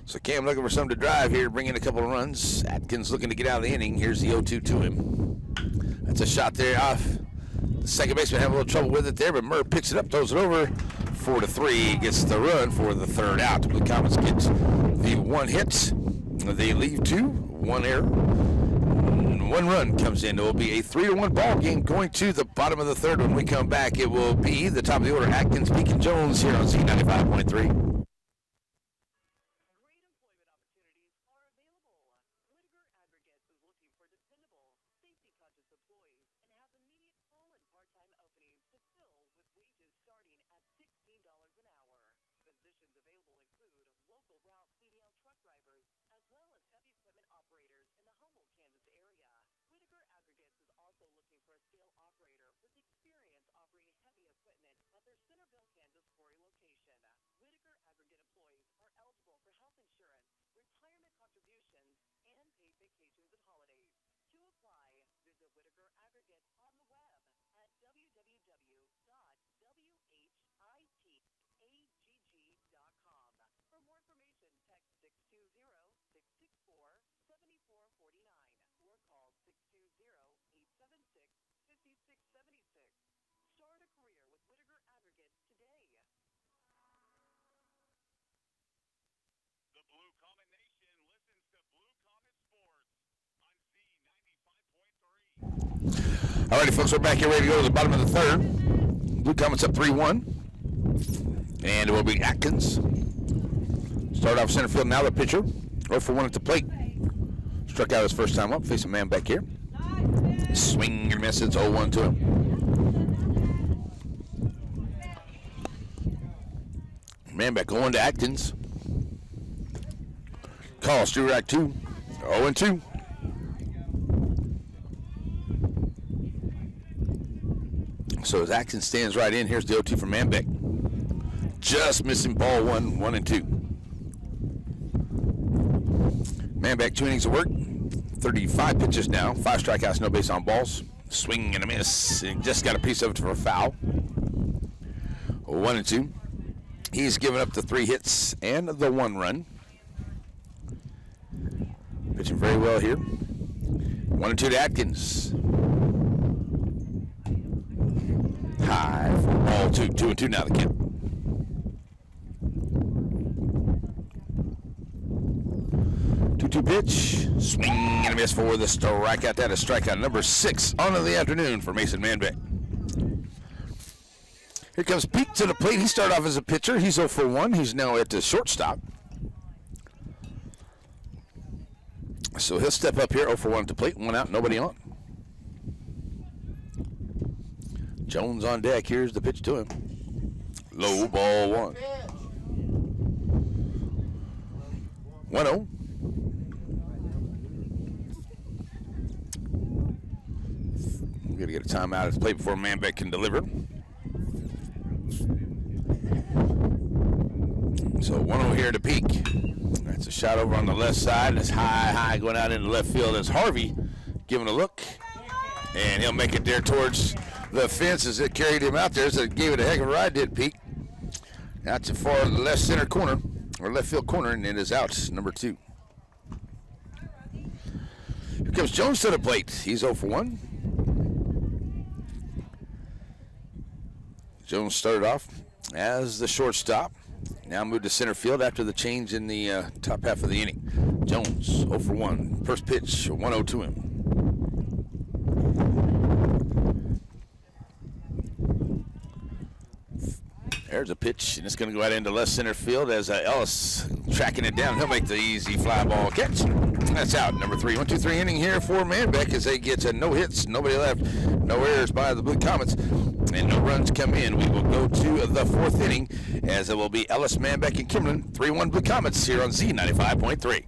Speaker 1: So Cam looking for something to drive here, bring in a couple of runs. Atkins looking to get out of the inning. Here's the 0-2 to him. That's a shot there off. The second baseman having a little trouble with it there, but Murr picks it up, throws it over. 4-3, gets the run for the third out. The Blue Comets get the one hit. They leave two, one error. One run comes in. It will be a 3-1 ball game going to the bottom of the third. When we come back, it will be the top of the order, Atkins, Peak, and Jones here on Z95.3. All righty, folks, we're back here ready to go to the bottom of the third. Blue Comets up 3-1. And it will be Atkins. Start off center field, now the pitcher. 0 for 1 at the plate. Struck out his first time up, facing a man back here. Swing and miss, it's 0-1 to him. Man back going to Atkins. Call, strike two. 0-2. So as Atkins stands right in, here's the 0-2 from Manbeck. Just missing ball 1-2. Manbeck 2 innings of work, 35 pitches now, 5 strikeouts, no base on balls. Swing and a miss, and just got a piece of it for a foul. 1-2. He's given up the 3 hits and the 1 run. Pitching very well here. 1-2 to Atkins. High for ball 2-2 now the count. 2-2 pitch, swing and a miss for the strikeout. That is strikeout number 6 on of the afternoon for Mason Manbeck. Here comes Peak to the plate. He started off as a pitcher. He's 0 for 1. He's now at the shortstop. So he'll step up here, 0 for 1 at the plate. 1 out, nobody on. Jones on deck. Here's the pitch to him. Low ball 1. 1-0. We're going to get a timeout at the plate before Manbeck can deliver. So 1-0 here to Peak. That's a shot over on the left side. It's high going out into left field. It's Harvey giving a look. And he'll make it there towards the fence as it carried him out there. So it gave it a heck of a ride, did Peak. Out to far left center corner, or left field corner, and it is out, number 2. Here comes Jones to the plate. He's 0 for 1. Jones started off as the shortstop. Now moved to center field after the change in the top half of the inning. Jones 0 for 1. First pitch, 1-0 to him. There's a pitch, and it's going to go out into left center field as Ellis tracking it down. He'll make the easy fly ball catch. That's out, number 3. 1-2-3 inning here for Manbeck as they get no hits, nobody left, no errors by the Blue Comets, and no runs come in. We will go to the 4th inning as it will be Ellis, Manbeck, and Kimberlin. 3-1 Blue Comets here on Z95.3.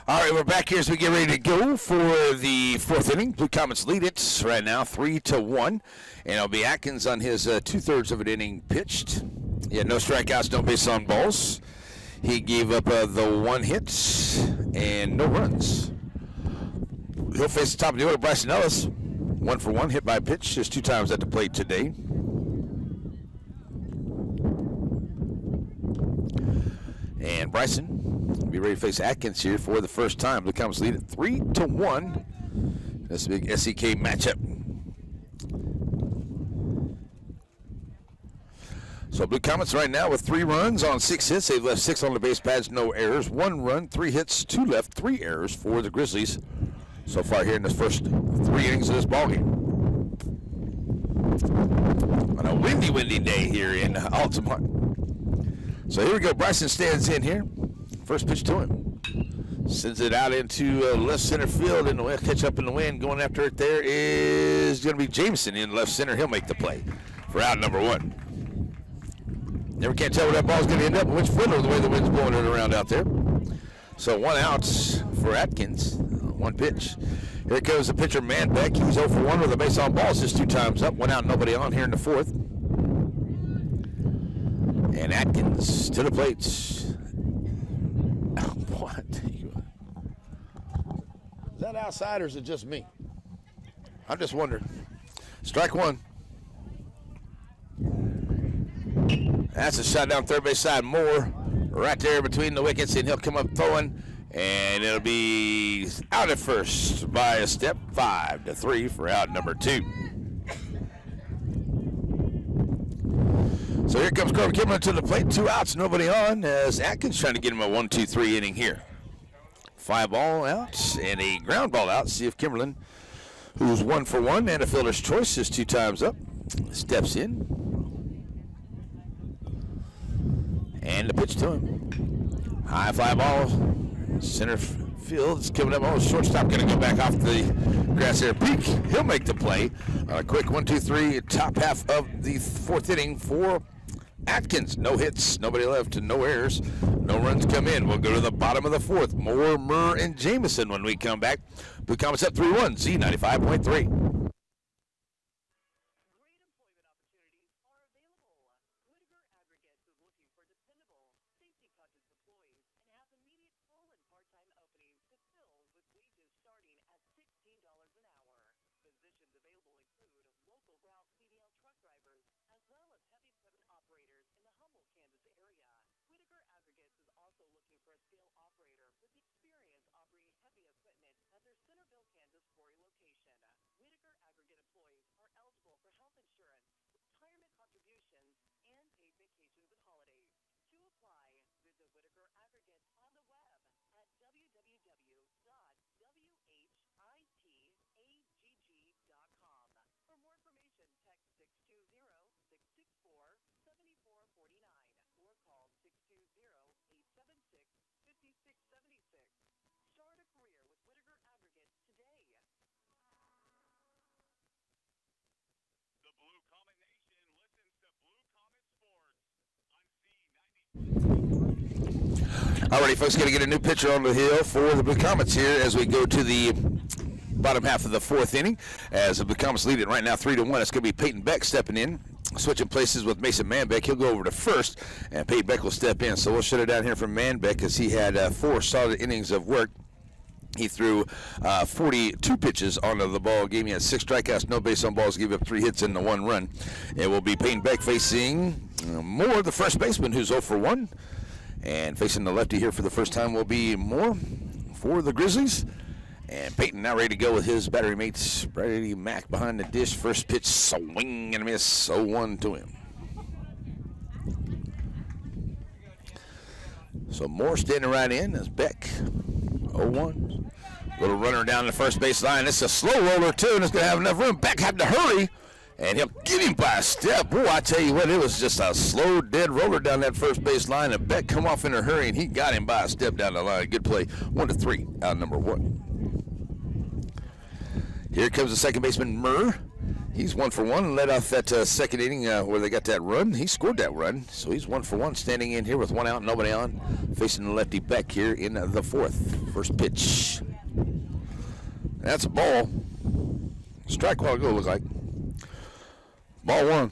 Speaker 1: All right, we're back here as we get ready to go for the fourth inning. Blue Comets lead it right now 3-1, and it'll be Atkins on his 2/3 of an inning pitched. He had no strikeouts, no base on balls. He gave up the 1 hit and no runs. He'll face the top of the order, Bryson Ellis, 1 for 1, hit by pitch, just 2 times at the plate today. And Bryson will be ready to face Atkins here for the first time. Blue Comets lead at 3-1. That's a big SEK matchup. So Blue Comets right now with 3 runs on 6 hits. They've left 6 on the base pads, no errors. 1 run, 3 hits, 2 left, 3 errors for the Grizzlies so far here in the first 3 innings of this ballgame. On a windy day here in Altamont. So here we go. Bryson stands in here. First pitch to him. Sends it out into left center field, and we'll catch up in the wind. Going after it there is going to be Jameson in left center. He'll make the play for out number 1. Never can't tell where that ball's going to end up, which fielder, the way the wind's blowing it around out there. So 1 out for Atkins. 1 pitch. Here comes the pitcher, Manbeck. He's 0 for 1 with a base on balls, just 2 times up. 1 out, nobody on here in the 4th. And Atkins to the plate. What? Is that outside or is it just me? I'm just wondering. Strike 1. That's a shot down third base side. Moore right there between the wickets, and he'll come up throwing, and it'll be out at first by a step. 5-3 for out number 2. So here comes Corbin Kimberlin to the plate. 2 outs, nobody on, as Atkins trying to get him a 1-2-3 inning here. 5 ball outs and a ground ball out. See if Kimberlin, who's 1 for 1 and a fielder's choice, is 2 times up, steps in. And the pitch to him. High fly ball. Center field is coming up. Oh, shortstop going to go back off the grass there. Peak. He'll make the play. A quick 1-2-3, top half of the 4th inning for Atkins. No hits, nobody left, and no errors. No runs come in. We'll go to the bottom of the 4th. Moore, Murr, and Jameson when we come back. Blue Comets up 3-1, Z95.3. Alrighty, folks, going to get a new pitcher on the hill for the Blue Comets here as we go to the bottom half of the fourth inning. As the Blue Comets lead it right now 3-1. It's going to be Peyton Beck stepping in, switching places with Mason Manbeck. He'll go over to first, and Peyton Beck will step in. So we'll shut it down here from Manbeck as he had 4 solid innings of work. He threw 42 pitches onto the ball game. He had 6 strikeouts, no base on balls, gave up 3 hits and 1 run. It will be Peyton Beck facing Moore, the first baseman, who's 0 for 1. And facing the lefty here for the first time will be Moore for the Grizzlies. And Peyton now ready to go with his battery mates, Brady Mack behind the dish. First pitch, swing and a miss, 0-1 to him. So Moore standing right in as Beck, 0-1. Little runner down the first base line. It's a slow roller too, and it's going to have enough room. Beck had to hurry, and he'll get him by a step. Boy, I tell you what, it was just a slow, dead roller down that first base line, and Beck come off in a hurry, and he got him by a step down the line. Good play, 1-3 out number 1. Here comes the second baseman, Murr. He's 1 for 1 and led off that second inning where they got that run. He scored that run, so he's 1 for 1, standing in here with 1 out, nobody on, facing the lefty Beck here in the fourth. First pitch. That's a ball. Strike while ago, look like. Ball 1.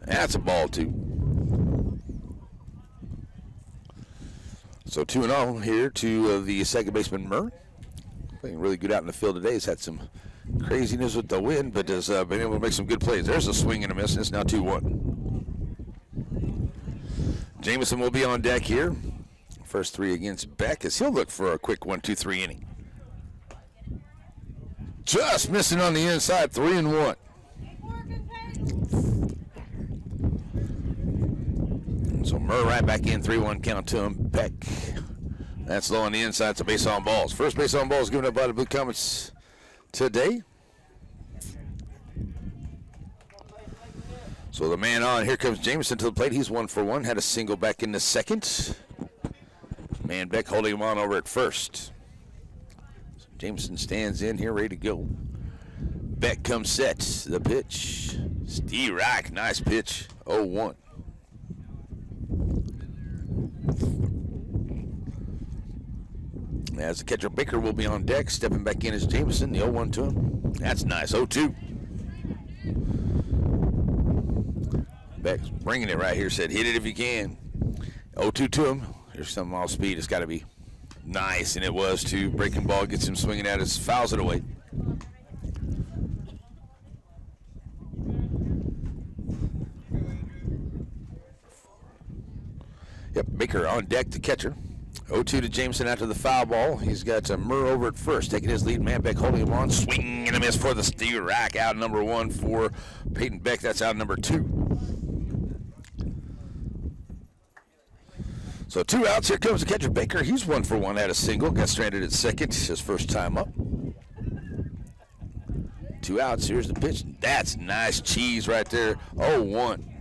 Speaker 1: That's a ball 2. So 2-0 here to the second baseman, Murr. Playing really good out in the field today. He's had some craziness with the wind, but has been able to make some good plays. There's a swing and a miss, and it's now 2-1. Jameson will be on deck here. First 3 against Beck as he'll look for a quick 1-2-3 inning. Just missing on the inside, 3-1. So Murr right back in, 3-1 count to him. Beck. That's low on the inside. It's a base on balls. First base on balls given up by the Blue Comets today. So the man on, here comes Jameson to the plate. He's 1 for 1. Had a single back in the second. Man Beck holding him on over at first. So Jameson stands in here ready to go. Beck comes set. The pitch. Steve Reich, nice pitch. 0-1. As the catcher, Baker will be on deck. Stepping back in is Jameson. The 0-1 to him. That's nice. 0-2. Beck's bringing it right here. Said, hit it if you can. 0-2 to him. Here's some off speed. It's got to be nice, and it was too. Breaking ball gets him swinging at us. Fouls it away. Yep, Baker on deck, the catcher. 0-2 to Jameson after the foul ball. He's got Murr over at first, taking his lead. Manbeck holding him on. Swing and a miss for the Steve Rack. Out number 1 for Peyton Beck. That's out number 2. So 2 outs. Here comes the catcher, Baker. He's 1 for 1. Had a single. Got stranded at second. His first time up. 2 outs. Here's the pitch. That's nice cheese right there. 0-1.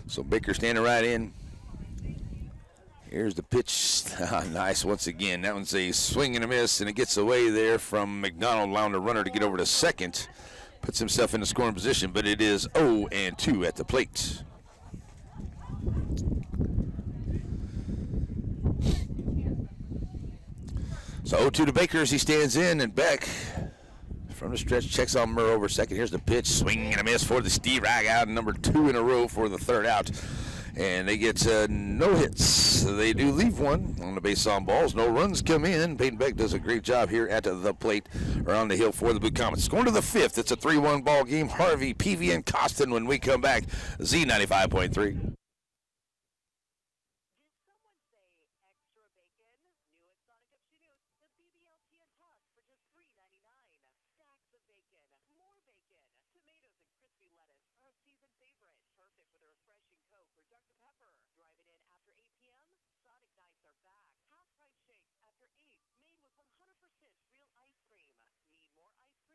Speaker 1: So Baker standing right in. Here's the pitch. Nice once again. That one's a swing and a miss, and it gets away there from McDonald, allowing the runner to get over to second. Puts himself in the scoring position, but it is 0-2 at the plate. So 0-2 to Baker as he stands in, and Beck from the stretch checks on Murr over second. Here's the pitch, swing and a miss for the Steve Rag, out number 2 in a row for the third out. And they get no hits. They do leave 1 on the base on balls. No runs come in. Peyton Beck does a great job here at the plate or on the hill for the Blue Comets. Going to the 5th. It's a 3-1 ball game. Harvey, Peavy, and Costin when we come back. Z95.3.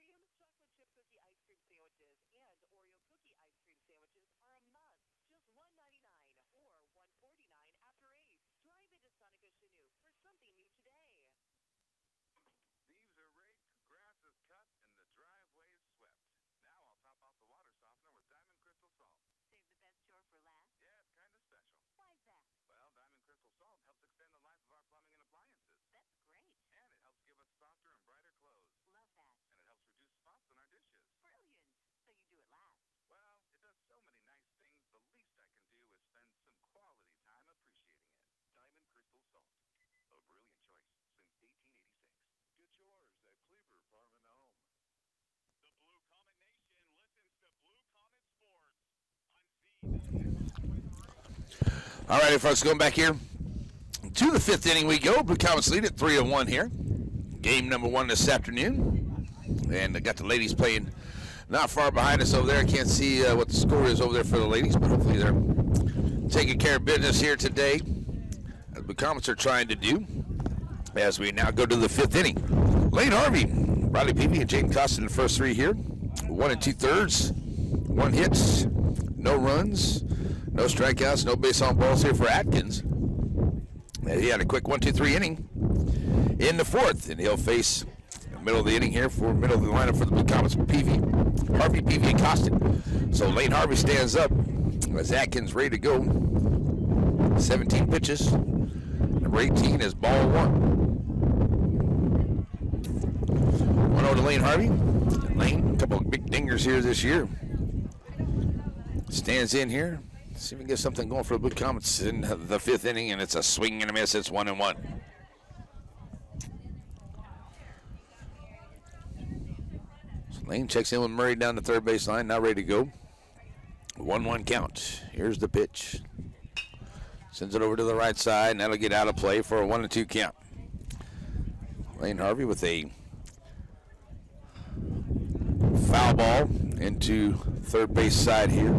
Speaker 2: Leaves are raked, grass is cut, and the driveway is swept. Now I'll top off the water softener with Diamond Crystal Salt.
Speaker 1: All righty, folks, going back here to the fifth inning we go. Blue Comets lead at 3-1 here. Game number 1 this afternoon. And I got the ladies playing not far behind us over there. I can't see what the score is over there for the ladies, but hopefully they're taking care of business here today, as the Comets are trying to do, as we now go to the fifth inning. Lane Harvey, Riley Peavy, and Jaden Costin in the first 3 here. 1 2/3, 1 hits, no runs, no strikeouts, no base on balls here for Atkins. And he had a quick 1-2-3 inning in the fourth, and he'll face the middle of the inning here for middle of the lineup for the Blue Comets, Harvey, Peavy, and Costin. So Lane Harvey stands up as Atkins ready to go. 17 pitches. Number 18 is ball 1. 1-0 to Lane Harvey. Lane, a couple of big dingers here this year. Stands in here. See if we can get something going for the Blue Comets in the fifth inning, and it's a swing and a miss. It's 1-1. So Lane checks in with Murray down the third base line, now ready to go. 1-1 count. Here's the pitch. Sends it over to the right side, and that'll get out of play for a 1-2 count. Lane Harvey with a foul ball into third base side here.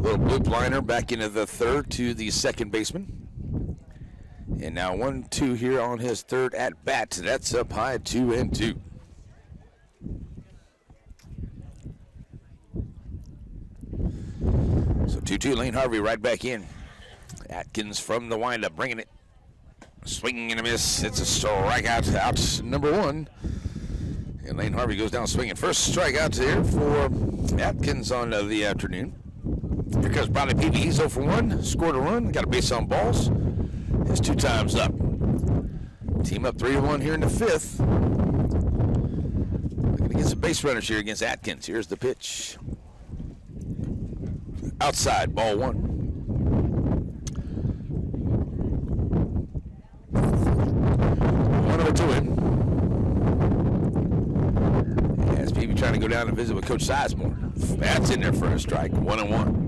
Speaker 1: Little bloop liner back into the third to the second baseman. And now 1-2 here on his third at bat. That's up high, 2-2. So 2-2, Lane Harvey right back in. Atkins from the windup, bringing it. Swing and a miss. It's a strikeout, out number 1. And Lane Harvey goes down swinging. First strikeout here for Atkins on the afternoon. Here comes Bradley Peavy. He's 0 for 1. Scored a run. Got a base on balls. His 2 times up. Team up 3-1 here in the fifth. Looking to get some base runners here against Atkins. Here's the pitch. Outside, ball 1. 1-0 him. As Peavy trying to go down and visit with Coach Sizemore. That's in there for a strike. 1-1.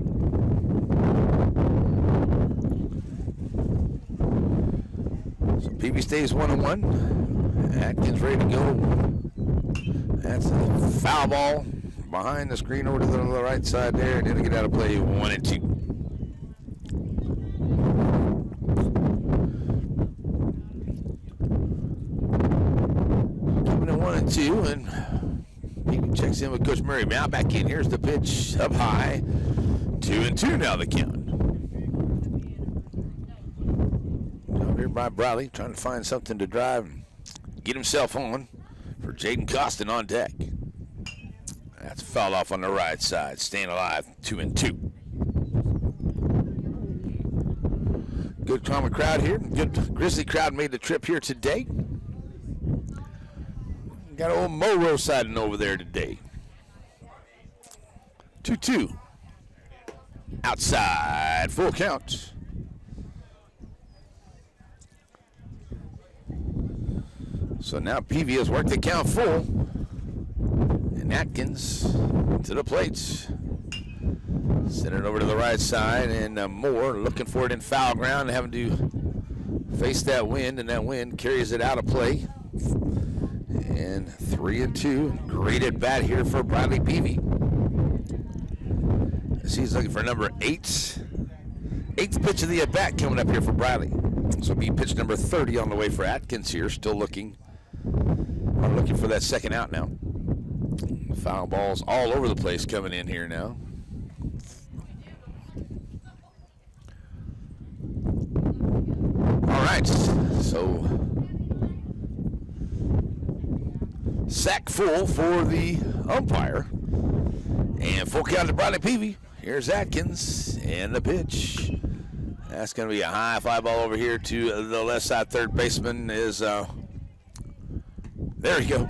Speaker 1: So Peavy stays 1-1. Atkins ready to go. That's a foul ball behind the screen over to the right side there, and it'll get out of play. 1-2. Coming in 1-2, and Peavy checks in with Coach Murray. Now back in. Here's the pitch up high. 2-2 now the count. Down here by Bradley, trying to find something to drive and get himself on for Jaden Costin on deck. That's a foul off on the right side. Staying alive, 2-2. Good common crowd here. Good Grizzly crowd made the trip here today. Got old Mo siding over there today. 2-2. Outside, full count. So now Peavy has worked the count full. And Atkins to the plates. Send it over to the right side, and Moore looking for it in foul ground, having to face that wind, and that wind carries it out of play. And 3-2. Great at bat here for Bradley Peavy. He's looking for number 8. 8th pitch of the at bat coming up here for Bradley. So it'll be pitch number 30 on the way for Atkins here. Still looking for that second out now. Foul balls all over the place coming in here now. All right, so sack full for the umpire. And full count to Bradley Peavy. Here's Atkins and the pitch. That's going to be a high fly ball over here to the left side. Third baseman is, there you go.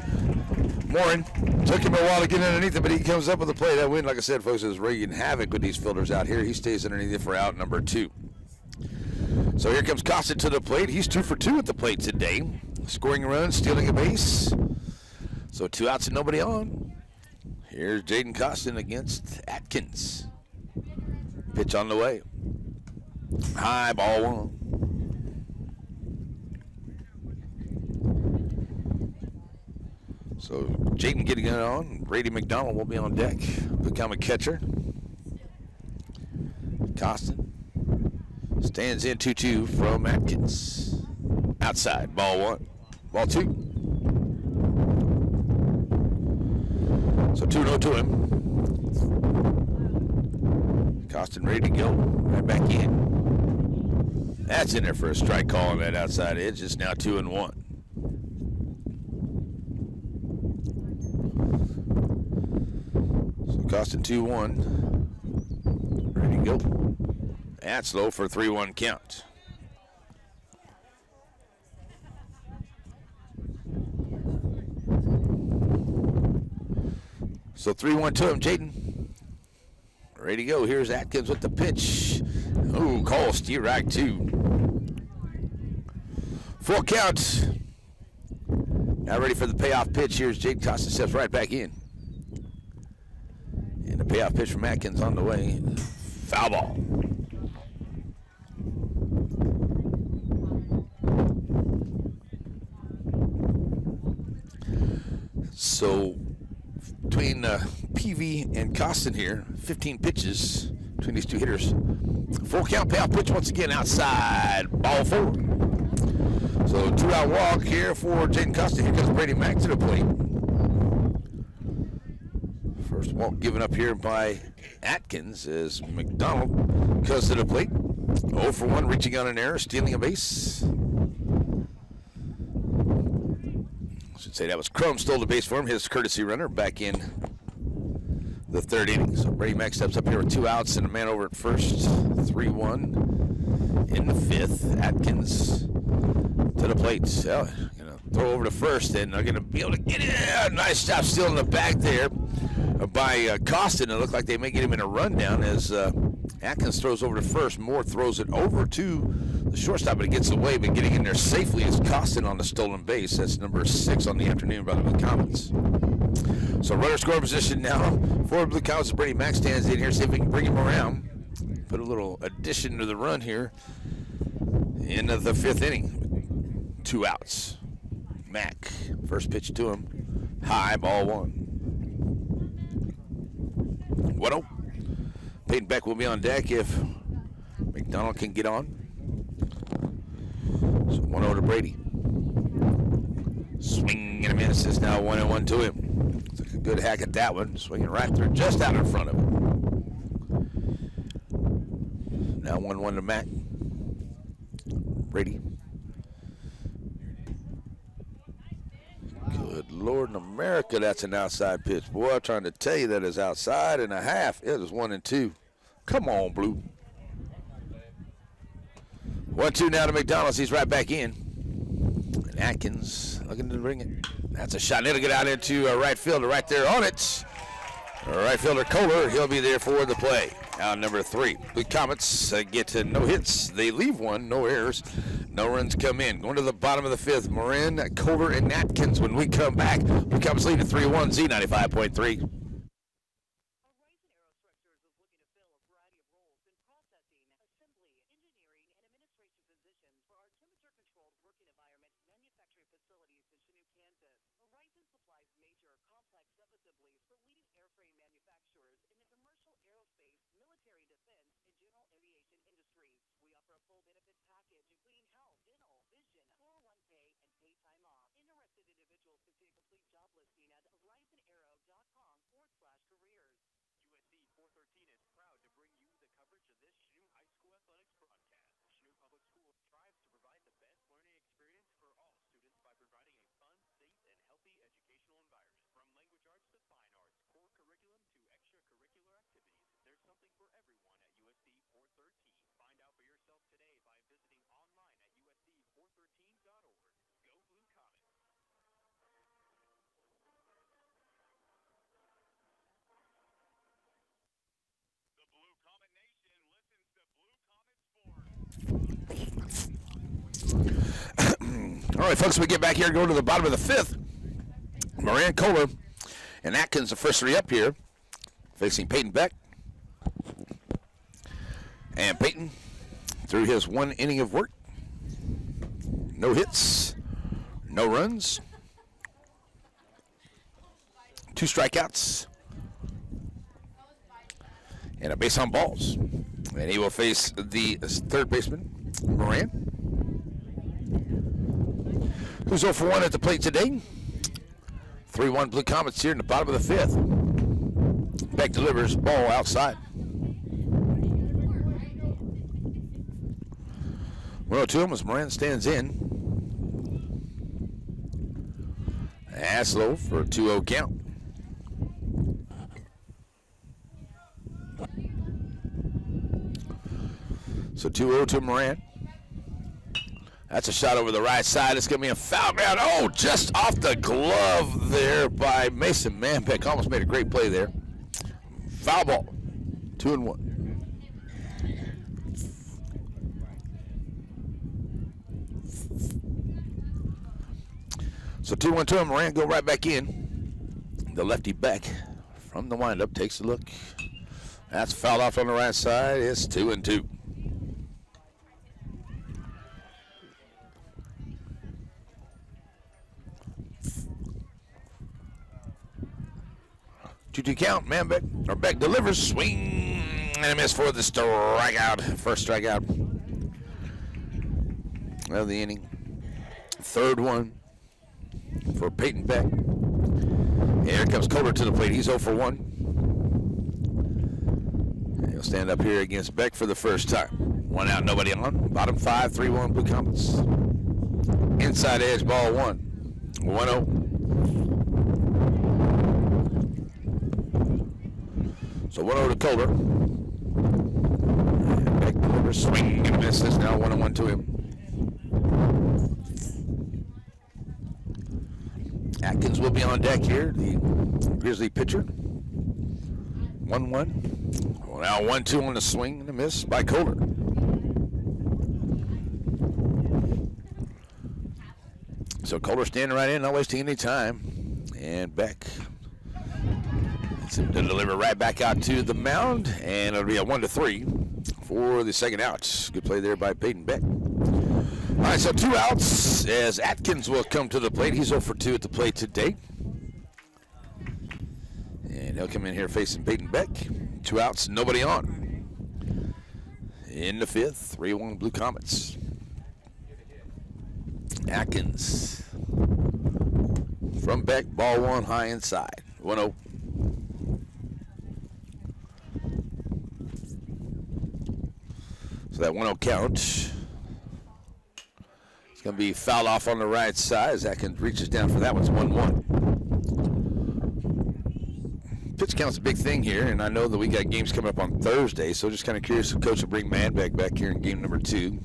Speaker 1: Morin. Took him a while to get underneath it, but he comes up with the play. That wind, like I said, folks, is wreaking havoc with these fielders out here. He stays underneath it for out number 2. So here comes Costin to the plate. He's 2 for 2 at the plate today. Scoring a run, stealing a base. So 2 outs and nobody on. Here's Jaden Costin against Atkins. Pitch on the way. High, ball 1. So Jaden getting it on. Brady McDonald will be on deck, become a catcher. Costin stands in 2-2 from Atkins. Outside, ball 1, ball 2. So 2-0 to him. Costin ready to go. Right back in. That's in there for a strike call on that outside edge. It's now 2-1. So Costin 2-1. Ready to go. That's low for a 3-1 count. So 3-1 to him, Jaden. Ready to go. Here's Atkins with the pitch. Ooh, call, strike 2. Full count. Now ready for the payoff pitch. Here's Jaden Costin, steps right back in. And the payoff pitch from Atkins on the way. Foul ball. So between PV and Costin here, 15 pitches between these two hitters. Full count payoff pitch once again outside, ball 4. So 2-out walk here for Jaden Costin. Here comes Brady Mack to the plate. First walk given up here by Atkins as McDonald comes to the plate. 0 for 1, reaching on an error, stealing a base. I should say that was Crum stole the base for him, his courtesy runner back in the 3rd inning. So Brady Mack steps up here with 2 outs and a man over at first. 3-1 in the 5th. Atkins to the plate. So, gonna throw over to first, and they're gonna be able to get it. Nice job stealing the back there by Costin. It looked like they may get him in a rundown as Atkins throws over to first. Moore throws it over to the shortstop, but it gets away, but getting in there safely is Costin on the stolen base. That's number 6 on the afternoon by the Blue Comets. So runner score position now for the Blue Comets. Brady Mack stands in here, see if we can bring him around. Put a little addition to the run here in the 5th inning. 2 outs. Mack, first pitch to him. High, ball 1. 1-0. Peyton Beck will be on deck if McDonald can get on. So 1-0 to Brady. Swing and a miss. It's now 1-1 to him. Took a good hack at that one. Swinging right through, just out in front of him. Now 1-1 to Mack. Brady. Good Lord in America, that's an outside pitch. Boy, I'm trying to tell you that is outside and a half. It is 1-2. Come on, Blue. 1-2 now to McDonald's. He's right back in. And Atkins looking to bring it. That's a shot. It'll get out into right fielder right there on it. Right fielder Kohler, he'll be there for the play. Out number 3. Blue Comets get no hits. They leave 1, no errors. No runs come in. Going to the bottom of the 5th. Morin, Kohler, and Atkins. When we come back, Blue Comets lead at 3-1, Z95.3. All right, folks, we get back here and go to the bottom of the 5th. Moran, Kohler, and Atkins, the first three up here, facing Peyton Beck. And Peyton, through his one inning of work, no hits, no runs, 2 strikeouts, and a base on balls. And he will face the third baseman, Moran, who's 0 for 1 at the plate today. 3-1 Blue Comets here in the bottom of the 5th. Beck delivers, ball outside. 1-2 as Moran stands in. That's low for a 2-0 count. So 2-0 to Moran. That's a shot over the right side. It's going to be a foul ground. Oh, just off the glove there by Mason Manbeck. Almost made a great play there. Foul ball. 2-1. So 2-1 to him. Moran go right back in. The lefty Beck from the windup takes a look. That's fouled off on the right side. It's 2-2. Two-two count. Manbeck or Beck delivers, swing and a miss for the strikeout. First strikeout of the inning. Third one for Peyton Beck. Here comes Kohler to the plate. He's 0 for 1. And he'll stand up here against Beck for the first time. 1 out, nobody on. Bottom 5, 3-1 Blue Comets. Inside edge, ball 1. 1-0. So 1-0 to Kohler. And Beck delivers, swing and misses. Now 1-1 to him. Atkins will be on deck here, the Grizzly pitcher. 1-1. Well, now 1-2 on the swing and a miss by Kohler. So Kohler standing right in, not wasting any time. And Beck gets him to deliver right back out to the mound, and it'll be a 1-3 for the second out. Good play there by Peyton Beck. All right, so 2 outs as Atkins will come to the plate. He's 0 for 2 at the plate today. And he'll come in here facing Peyton Beck. 2 outs, nobody on. In the 5th, 3-1 Blue Comets. Atkins from Beck, ball 1 high inside. 1-0. So that 1-0 count. Going to be fouled off on the right side as Atkins reaches down for that. One's 1-1. Pitch count's a big thing here, and I know that we got games coming up on Thursday, so just kind of curious if Coach will bring Manbeck back here in game number 2.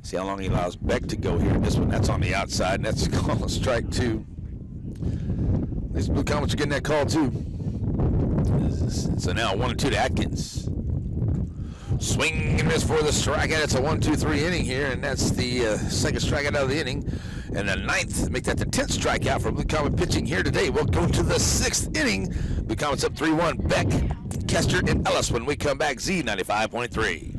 Speaker 1: See how long he allows Beck to go here. This one, that's on the outside, and that's called a strike 2. These Blue Comets are getting that call too. So now 1-2 to Atkins. Swing and miss for the strikeout. It's a 1-2-3 inning here, and that's the second strikeout of the inning. And the 9th, make that the 10th strikeout for Blue Comet pitching here today. We'll go to the 6th inning. Blue Comets up 3-1. Beck, Kester, and Ellis when we come back. Z95.3.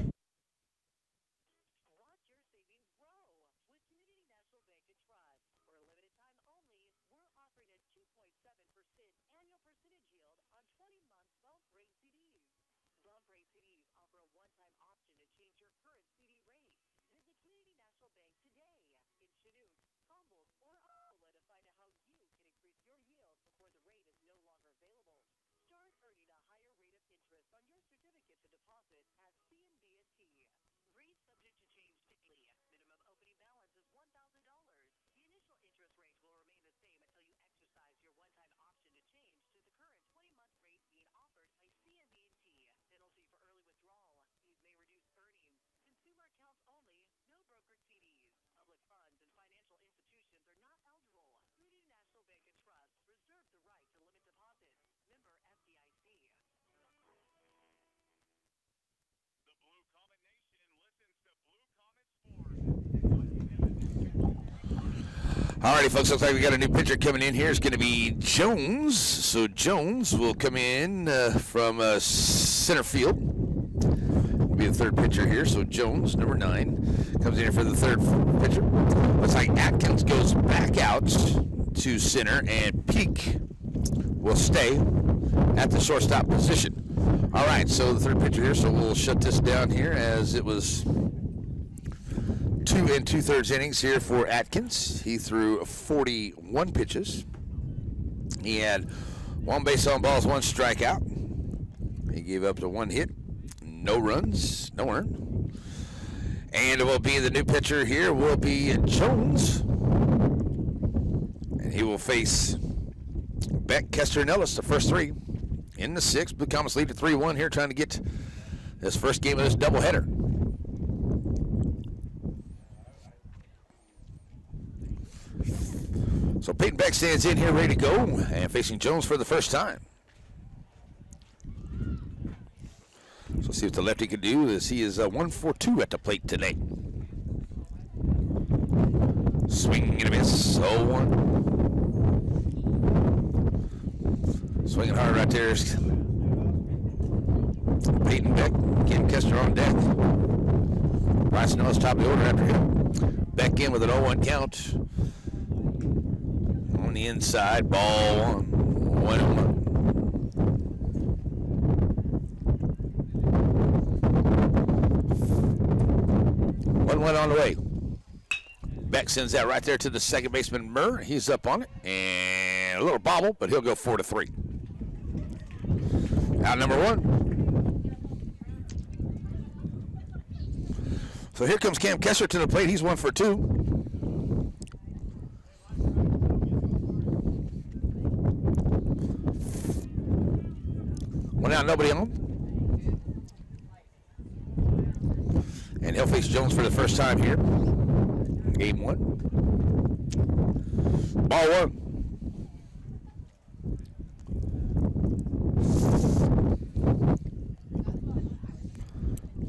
Speaker 1: Alrighty, folks, looks like we got a new pitcher coming in here. It's going to be Jones. So Jones will come in from center field. Will be the third pitcher here. So Jones, number 9, comes in here for the third pitcher. Looks like Atkins goes back out to center, and Peak will stay at the shortstop position. All right, so the third pitcher here. So we'll shut this down here as it was 2 2/3 innings here for Atkins. He threw 41 pitches. He had 1 base on balls, 1 strikeout. He gave up to 1 hit, no runs, no earned. And it will be the new pitcher here will be Jones. And he will face Beck, Kester, and Ellis, the first 3 in the 6th. Blue Comets lead at 3-1 here, trying to get this first game of this doubleheader. So Peyton Beck stands in here ready to go and facing Jones for the first time. So see what the lefty can do as he is 1 for 2 at the plate today. Swing and a miss, 0-1. Swinging hard right there is Peyton Beck. Ken Kester on deck. Bryson Ellis top of the order after him. Beck in with an 0-1 count. On the inside, ball 1-1. 1-1 on the way. Beck sends that right there to the second baseman, Murr. He's up on it. And a little bobble, but he'll go 4-3. Out number 1. So here comes Cam Kester to the plate. He's 1 for 2. One out, nobody on. And he'll face Jones for the first time here. Game 1. Ball 1.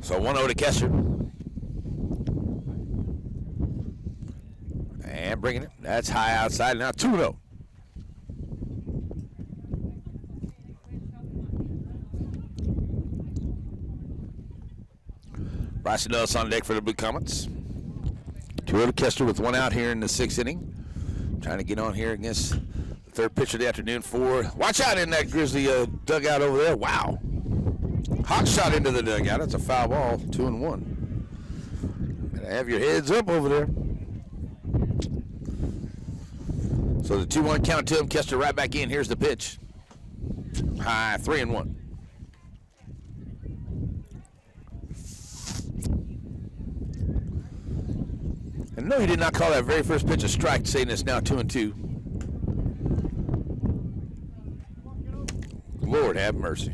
Speaker 1: So 1-0 to Kester. And bringing it. That's high outside. Now 2-0. Bryson Ellis on deck for the Blue Comets. 2-0 to Kester with 1 out here in the 6th inning. Trying to get on here against the third pitch of the afternoon for. Watch out in that Grizzly dugout over there. Wow. Hot shot into the dugout. That's a foul ball. 2-1. Gotta have your heads up over there. So the 2-1 count to him. Kester right back in. Here's the pitch. High, 3-1. And no, he did not call that very first pitch a strike, saying it's now 2-2. Lord have mercy.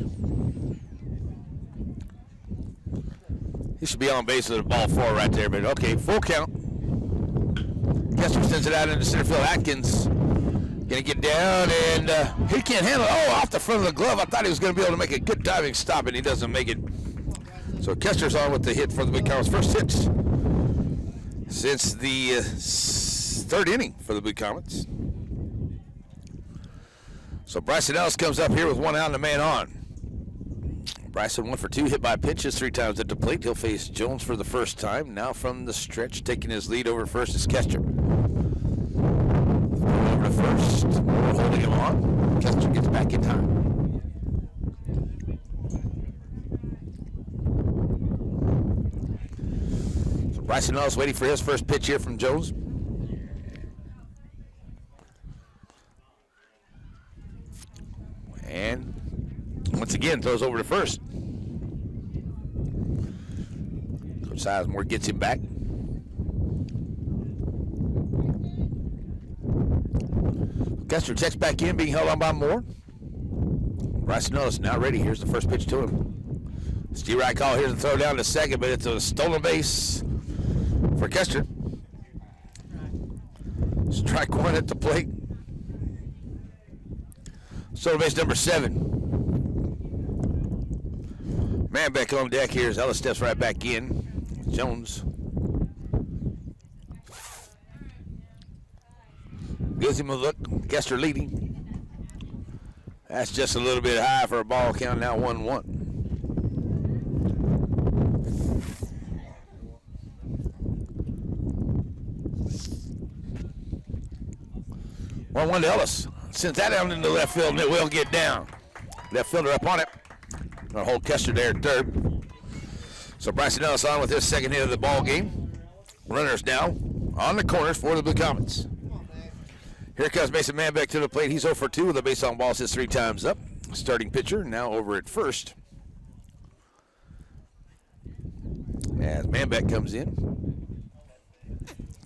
Speaker 1: He should be on base with the ball 4 right there, but okay, full count. Kester sends it out into center field. Atkins gonna get down, and he can't handle it. Oh, off the front of the glove. I thought he was gonna be able to make a good diving stop, and he doesn't make it. So Kester's on with the hit for the Big Comets. First hits since the 3rd inning for the Blue Comets. So Bryson Ellis comes up here with 1 out and a man on. Bryson 1 for 2, hit by pitches 3 times at the plate. He'll face Jones for the first time. Now from the stretch, taking his lead over first is Kester. Over to first, holding him on. Kester gets back in time. Bryson Ellis waiting for his first pitch here from Jones. And once again throws over to first. Coach Sizemore gets him back. Kester checks back in, being held on by Moore. Bryson Ellis now ready. Here's the first pitch to him. Steve Wright call. Here's the throw down to second, but it's a stolen base for Kester. Strike 1 at the plate. Stolen base number 7. Man back on deck here as Ellis steps right back in. Jones. Gives him a look. Kester leading. That's just a little bit high for a ball count. Now 1-1. 1-1 to Ellis. Sends that down into left field, and it will get down. Left fielder up on it. Gonna hold Kester there at third. So Bryson Ellis on with his second hit of the ball game. Runners now on the corners for the Blue Comets. Here comes Mason Manbeck to the plate. He's 0 for 2 with a base on balls. His 3 times up. Starting pitcher now over at first. As Manbeck comes in.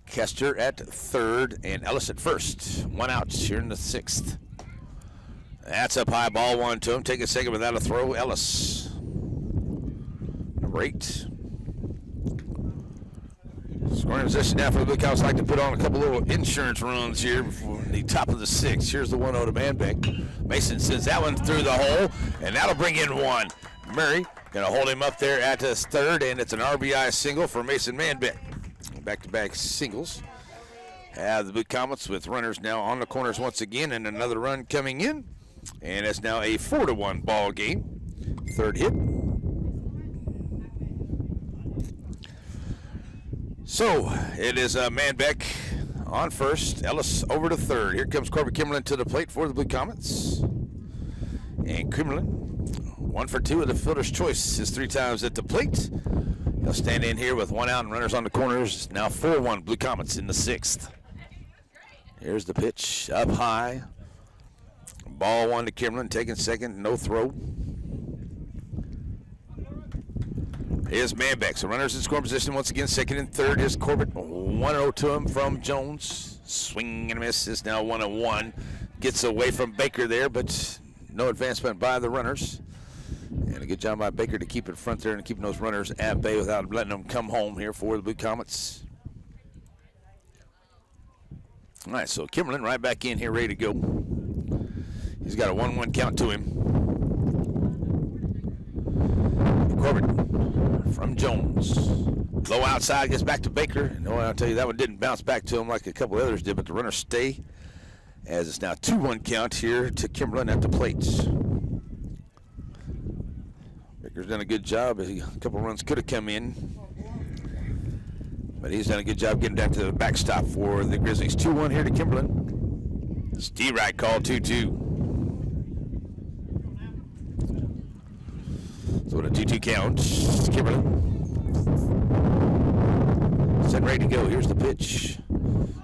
Speaker 1: Kester at third and Ellis at first. 1 out here in the 6th. That's up high, ball 1 to him. Take a second without a throw. Ellis. Number 8. Scoring position now for the Blue Cows. Like to put on a couple little insurance runs here before the top of the 6th. Here's the 1-0 to Manbeck. Mason sends that one through the hole, and that'll bring in 1. Murray gonna hold him up there at his third, and it's an RBI single for Mason Manbeck. Back-to-back singles. Have the Blue Comets with runners now on the corners once again, and another run coming in. And it's now a 4-1 ball game. Third hit. So it is Manbeck on first. Ellis over to third. Here comes Corbett Kimmerlin to the plate for the Blue Comets. And Kimmerlin, 1 for 2 with the fielder's choice. His 3 times at the plate. He'll stand in here with 1 out and runners on the corners. Now 4-1 Blue Comets in the 6th. Here's the pitch up high. Ball 1 to Kimmerlin, taking second, no throw. Here's Manbeck. So runners in scoring position once again, second and third. Here's Corbett, 1-0 to him from Jones. Swing and miss is now 1-1. Gets away from Baker there, but no advancement by the runners. And a good job by Baker to keep it front there and keeping those runners at bay without letting them come home here for the Blue Comets. All right, so Kimmerlin right back in here, ready to go. He's got a 1-1 count to him. Corbett from Jones. Low outside, gets back to Baker. No, I'll tell you, that one didn't bounce back to him like a couple others did, but the runners stay as it's now 2-1 count here to Kimmerlin at the plate. Baker's done a good job. A couple runs could have come in, but he's done a good job getting back to the backstop for the Grizzlies. 2-1 here to Kimmerlin. Steve Wright called 2-2. So with a 2-2 count, Kimmerlin set ready to go. Here's the pitch.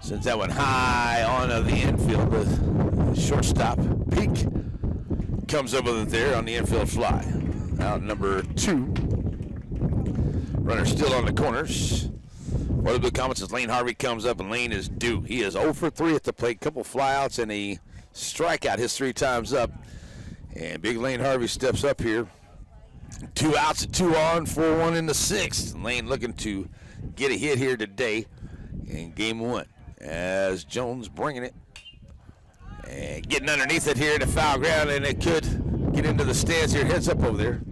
Speaker 1: Sends that one high on the infield. The shortstop, Peak, comes up with it there on the infield fly. Out number 2. Runner still on the corners. For the Blue Comets as Lane Harvey comes up, and Lane is due. He is 0 for 3 at the plate. Couple flyouts and a strikeout his 3 times up. And big Lane Harvey steps up here. 2 outs and 2 on, 4-1 in the 6th. Lane looking to get a hit here today in game 1 as Jones bringing it and getting underneath it here in the foul ground, and it could get into the stands here. Heads up over there.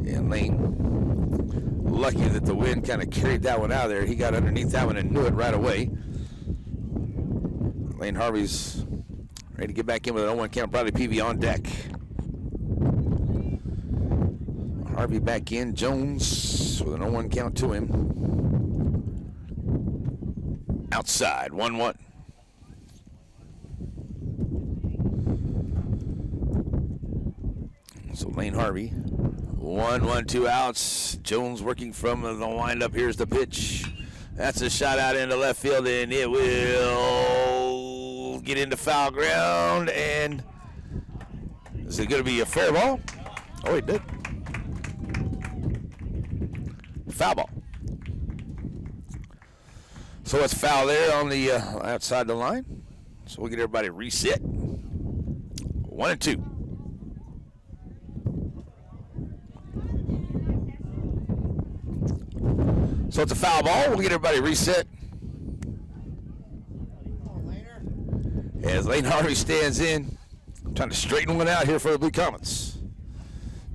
Speaker 1: And Lane, lucky that the wind kind of carried that one out of there. He got underneath that one and knew it right away. Lane Harvey's ready to get back in with an 0-1 count. Bradley Peavy on deck. Harvey back in. Jones with an 0-1 count to him. Outside, 1-1. So Lane Harvey, 1-1, 2 outs. Jones working from the windup. Here's the pitch. That's a shot out into left field, and it will get into foul ground. And is it going to be a fair ball? Oh, it did. Foul ball. So it's foul there on the outside the line. So we'll get everybody reset. 1 and 2. So it's a foul ball. We'll get everybody reset. As Lane Harvey stands in, trying to straighten one out here for the Blue Comets.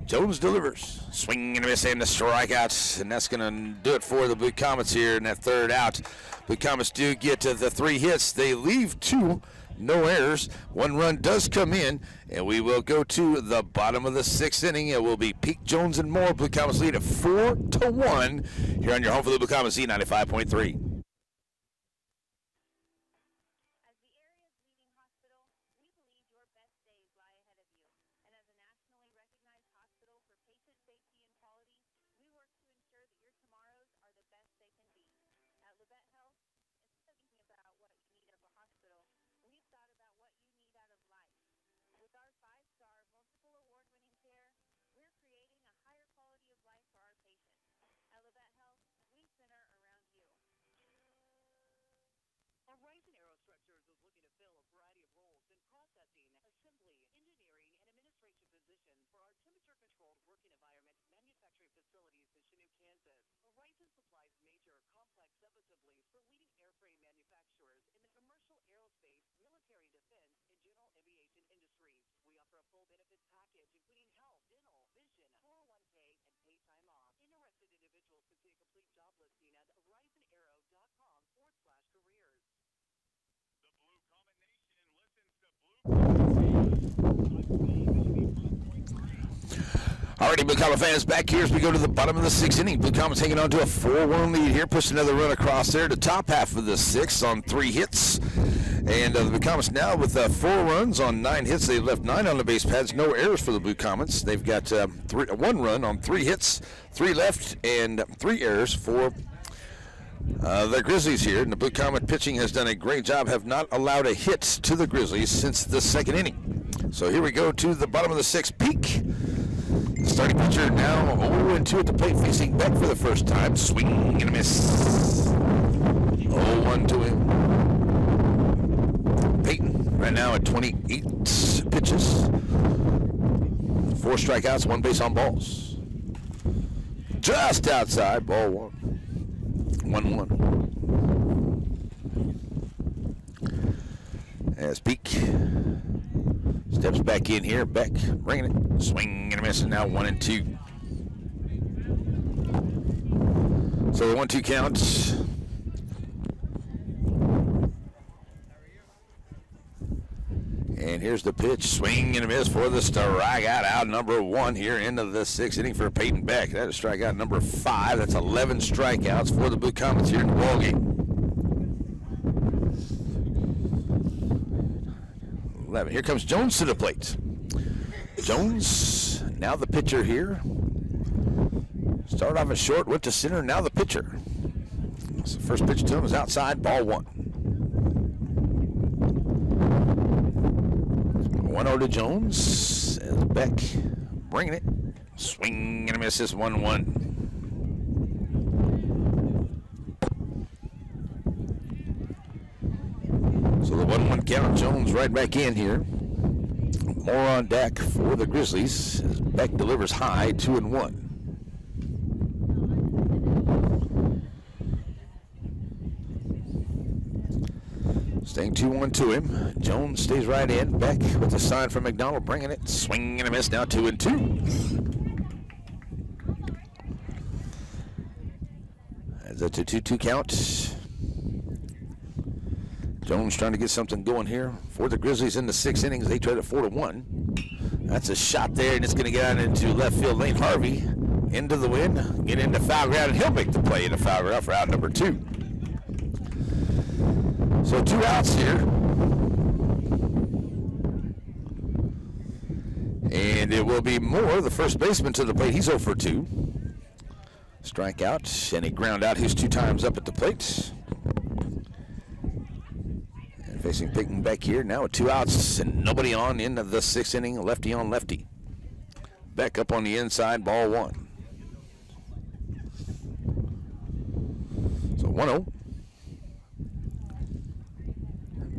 Speaker 1: Jones delivers. Swing and a miss and the strikeouts, and that's going to do it for the Blue Comets here in that 3rd out. Blue Comets do get to the 3 hits. They leave 2 no errors. 1 run does come in, and we will go to the bottom of the 6th inning. It will be Peak, Jones, and Moore. Blue Comets lead at 4-1 here on your home for the Blue Comets, Z95.3. Alrighty, Blue Comet fans, back here as we go to the bottom of the 6th inning. Blue Comets hanging on to a 4-1 lead here. Push another run across there to top half of the 6th on 3 hits. And the Blue Comets now with 4 runs on 9 hits. They've left 9 on the base pads. No errors for the Blue Comets. They've got 1 run on 3 hits, 3 left, and 3 errors for the Grizzlies here. And the Blue Comet pitching has done a great job, have not allowed a hit to the Grizzlies since the 2nd inning. So here we go to the bottom of the 6th. Peak. Starting pitcher now 0-2 at the plate, facing Beck for the first time. Swing and a miss. 0-1 to him. Peyton right now at 28 pitches. 4 strikeouts, 1 base on balls. Just outside, ball 1. 1-1. As Peak steps back in here. Beck bringing it. Swing and a miss, and now 1-2. So the 1-2 count. And here's the pitch. Swing and a miss for the strikeout out number 1 here into the 6th inning for Peyton Beck. That is strikeout number 5. That's 11 strikeouts for the Blue Comets here in the ballgame. 11. Here comes Jones to the plate. Jones, now the pitcher here. Started off as short, went to center, now the pitcher. So the first pitch to him is outside, ball 1. 1-0 to Jones. As Beck bringing it. Swing and a miss, this 1-1. So the 1-1 count. Jones right back in here. More on deck for the Grizzlies as Beck delivers high, 2-1. Staying 2-1 to him. Jones stays right in. Beck with a sign from McDonald bringing it. Swing and a miss, now 2-2. That's a 2-2 count. Jones trying to get something going here for the Grizzlies in the 6 innings. They trade it 4-1. That's a shot there, and it's going to get out into left field lane. Harvey into the wind, get into foul ground, and he'll make the play in the foul ground for out number 2. So 2 outs here. And it will be Moore, the first baseman, to the plate. He's 0 for 2. Strikeout, and he ground out his 2 times up at the plate. Facing Peyton Beck here now with 2 outs and nobody on in the 6th inning. Lefty on lefty. Beck up on the inside, ball 1. So 1-0.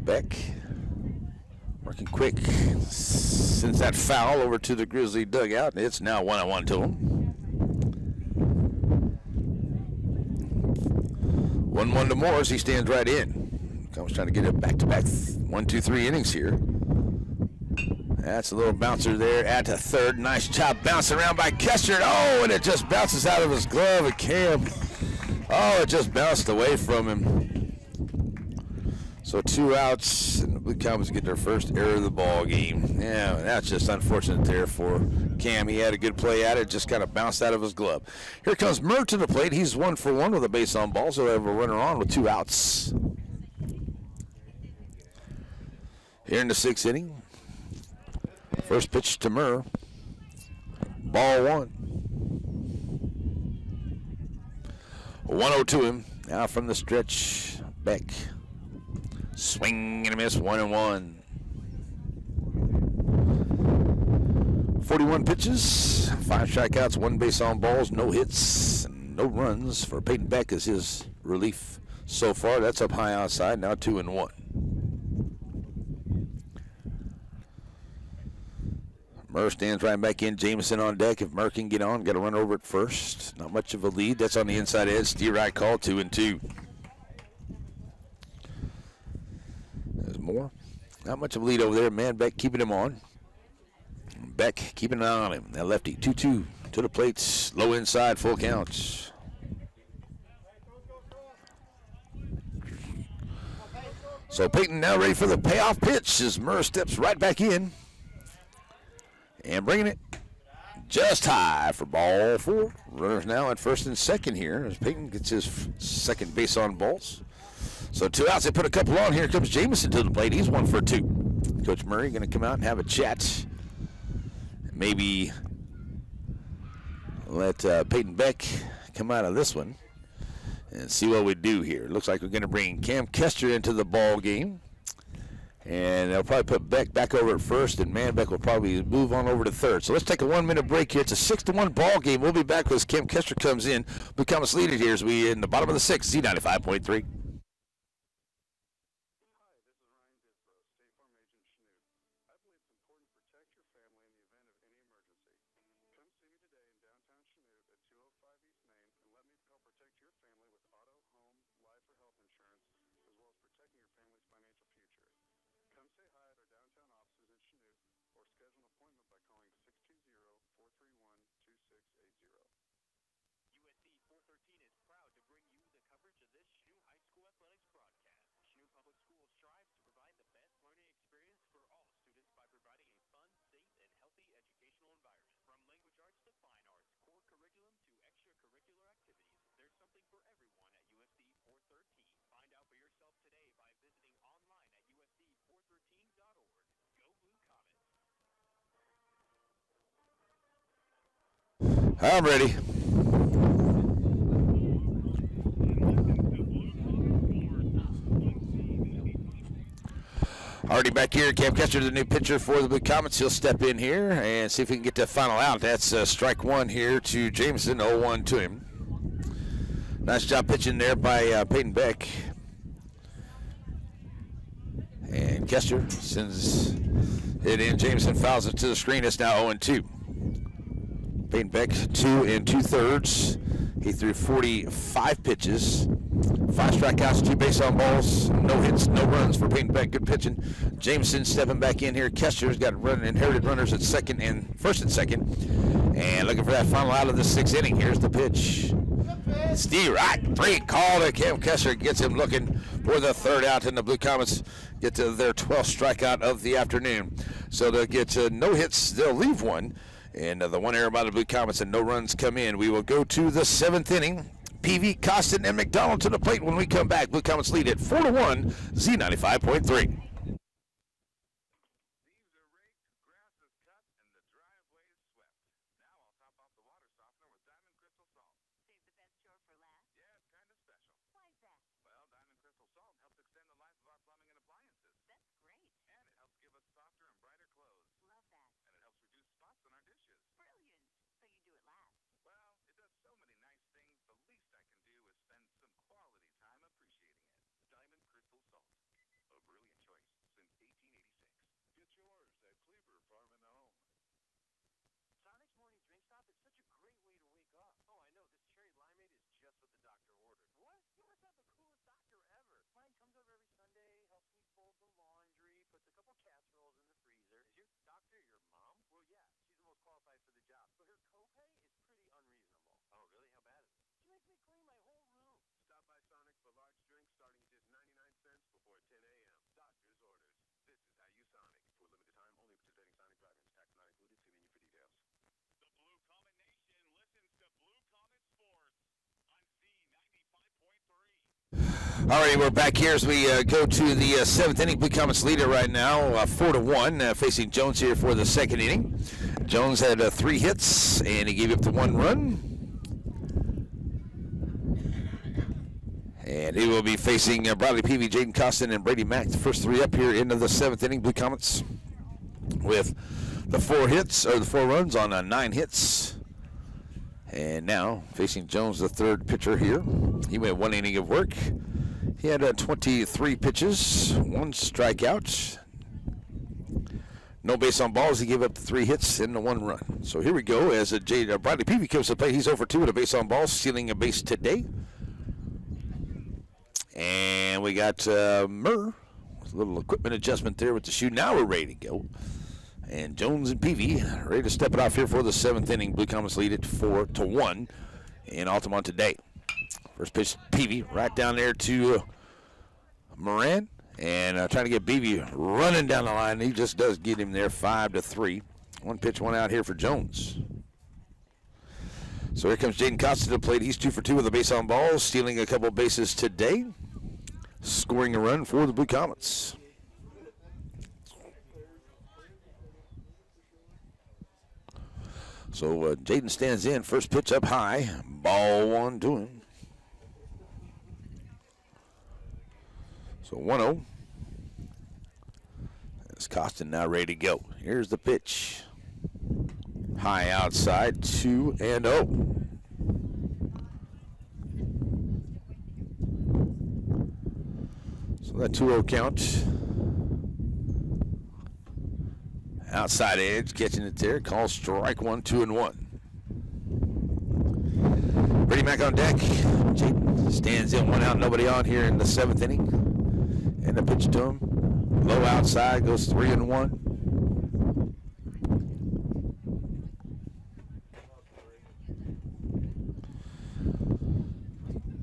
Speaker 1: Beck working quick. Sends that foul over to the Grizzly dugout. It's now 1-1 to him. 1-1 to Morris. He stands right in. Comes trying to get it back-to-back 1, 2, 3 innings here. That's a little bouncer there at the 3rd. Nice job bouncing around by Kester. Oh, and it just bounces out of his glove at Cam. Oh, it just bounced away from him. So 2 outs, and the Blue Comets get their first error of the ball game. Yeah, that's just unfortunate there for Cam. He had a good play at it, just kind of bounced out of his glove. Here comes Murr to the plate. He's 1 for 1 with a base on ball, so they have a runner on with 2 outs. Here in the 6th inning, first pitch to Murr. Ball 1. 1-0 to him. Now from the stretch, Beck. Swing and a miss, 1-1. 41 pitches, 5 strikeouts, 1 base on balls, no hits, and no runs for Peyton Beck as his relief so far. That's up high outside, now 2-1. Murr stands right back in. Jameson on deck. If Murr can get on, got to run over at first. Not much of a lead. That's on the inside edge. Steer right call, 2-2. There's more. Not much of a lead over there. Man, Beck keeping him on. Beck keeping an eye on him. That lefty, 2-2 to the plate. Low inside, full counts. So Peyton now ready for the payoff pitch as Murr steps right back in. And bringing it just high for ball 4. Runners now at first and second here as Peyton gets his second base on balls. So 2 outs. They put a couple on. Here comes Jameson to the plate. He's 1 for 2. Coach Murray going to come out and have a chat. Maybe let Peyton Beck come out of this one and see what we do here. Looks like we're going to bring Cam Kester into the ball game. And they'll probably put Beck back over at first, and Manbeck will probably move on over to third. So let's take a 1-minute break here. It's a 6-1 ball game. We'll be back as Cam Kester comes in. Becomes leaded here as we in the bottom of the 6th, Z95.3. I'm ready. Already back here, Cam Kester, the new pitcher for the Blue Comets. He'll step in here and see if he can get that final out. That's strike 1 here to Jameson, 0-1 to him. Nice job pitching there by Peyton Beck. And Kester sends it in. Jameson fouls it to the screen. It's now 0-2. Peyton Beck, 2 2/3. He threw 45 pitches, 5 strikeouts, 2 base on balls, no hits, no runs for Peyton Beck. Good pitching. Jameson stepping back in here. Kester's got inherited runners at first and second, and looking for that final out of the 6th inning. Here's the pitch. Steve Rock, 3 call to Cam Kester, gets him looking for the 3rd out, and the Blue Comets get to their 12th strikeout of the afternoon. So they'll get no hits. They'll leave 1. And the 1 error by the Blue Comets and no runs come in. We will go to the 7th inning. PV, Costin, and McDonald to the plate when we come back. Blue Comets lead at 4-1, Z95.3.
Speaker 2: Stop by Sonic for large drinks starting at just 99 cents before 10 a.m.
Speaker 1: All right, we're back here as we go to the seventh inning. Blue Comets leader right now, 4-1, facing Jones here for the second inning. Jones had 3 hits, and he gave up the 1 run. And he will be facing Bradley Peavy, Jaden Costin, and Brady Mack. The first 3 up here into the seventh inning. Blue Comets with the 4 hits, or the 4 runs on 9 hits. And now facing Jones, the third pitcher here. He went 1 inning of work. He had 23 pitches, 1 strikeout, no base on balls. He gave up the 3 hits and the 1 run. So here we go as Bradley Peavy comes to play. He's over 2 with a base on balls, stealing a base today. And we got Murr with a little equipment adjustment there with the shoe. Now we're ready to go. And Jones and Peavy ready to step it off here for the 7th inning. Blue Comets lead it 4-1 in Altamont today. First pitch, Peavy right down there to Moran. And trying to get Peavy running down the line. He just does get him there, 5-3. 1 pitch, 1 out here for Jones. So here comes Jaden Costa to the plate. He's 2 for 2 with a base on balls, stealing a couple bases today, scoring a run for the Blue Comets. So Jaden stands in. First pitch up high. Ball 1 to him. So 1-0. As Costin now ready to go. Here's the pitch. High outside, 2-0. So that 2-0 count. Outside edge, catching it there. Call strike 1, 2-1. Brady Mack on deck. Jaden stands in, 1 out, nobody on here in the 7th inning. And the pitch to him. Low outside, goes 3-1.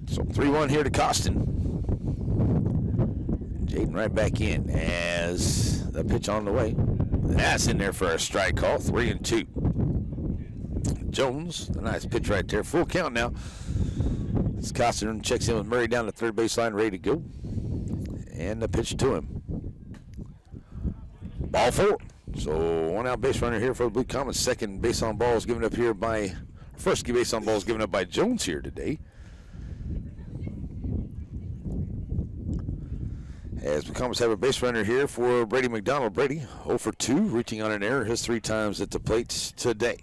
Speaker 1: So 3-1 here to Costin. Jaden right back in as the pitch on the way. That's in there for a strike call, 3-2. Jones, the nice pitch right there. Full count now. As Costin checks in with Murray down the third baseline, ready to go. And the pitch to him. Ball 4. So 1 out base runner here for the Blue Comets. Second base on balls given up here by, first base on balls given up by Jones here today. As the Comets have a base runner here for Brady McDonald. Brady 0 for 2, reaching on an error his 3 times at the plate today.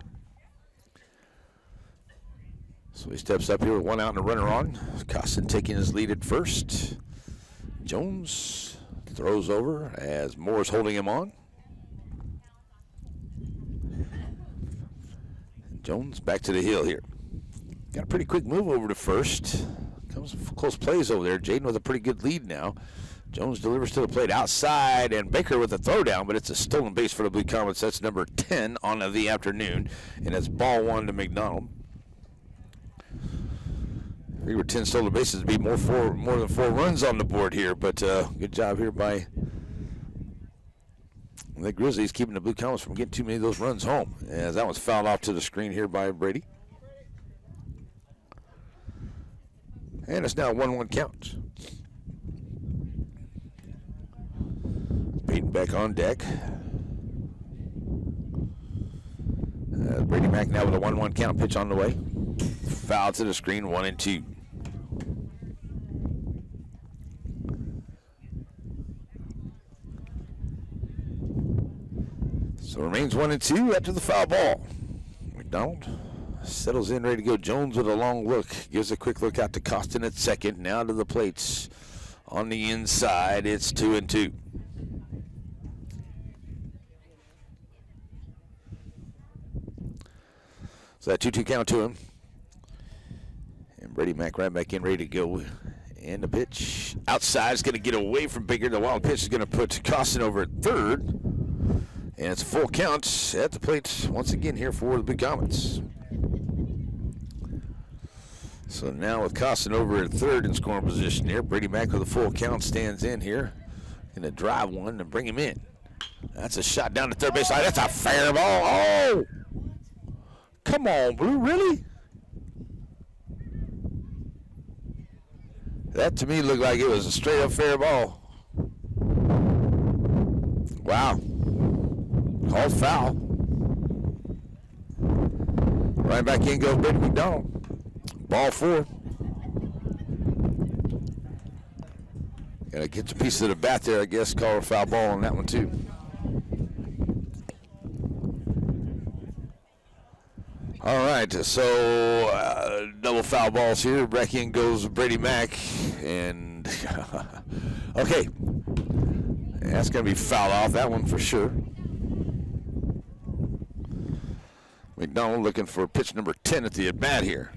Speaker 1: So he steps up here with 1 out and a runner on. Costin taking his lead at first. Jones throws over as Moore's holding him on. Jones back to the hill here. Got a pretty quick move over to first. Comes close plays over there. Jaden with a pretty good lead now. Jones delivers to the plate outside, and Baker with a throwdown, but it's a stolen base for the Blue Comets. That's number 10 on the afternoon, and it's ball 1 to McDonald. We were 10 stolen bases to be more than 4 runs on the board here, but good job here by the Grizzlies keeping the Blue Comets from getting too many of those runs home. As that one's fouled off to the screen here by Brady. And it's now a 1-1 count. Peyton back on deck. Brady Mack now with a 1-1 count, pitch on the way. Foul to the screen, 1-2. So remains 1-2 after the foul ball. McDonald settles in, ready to go. Jones with a long look. Gives a quick look out to Costin at second. Now to the plates. On the inside, it's 2-2. So that 2-2 count to him. And Brady Mack right back in, ready to go. And the pitch outside is going to get away from Baker. The wild pitch is going to put Costin over at third. And it's a full count at the plate once again here for the Blue Comets. So now with Costin over at third in scoring position here, Brady Mack with a full count stands in here. Going to drive one and bring him in. That's a shot down the third base line. That's a fair ball. Oh! Come on, Blue, really? That to me looked like it was a straight up fair ball. Wow. Called foul. Right back in goes Brady McDonald. Ball 4. Gotta get a piece of the bat there, I guess. Call a foul ball on that one too. All right, so double foul balls here. Back in goes Brady Mack, and okay, that's gonna be foul off that one for sure. McDonald looking for pitch number 10 at the at bat here.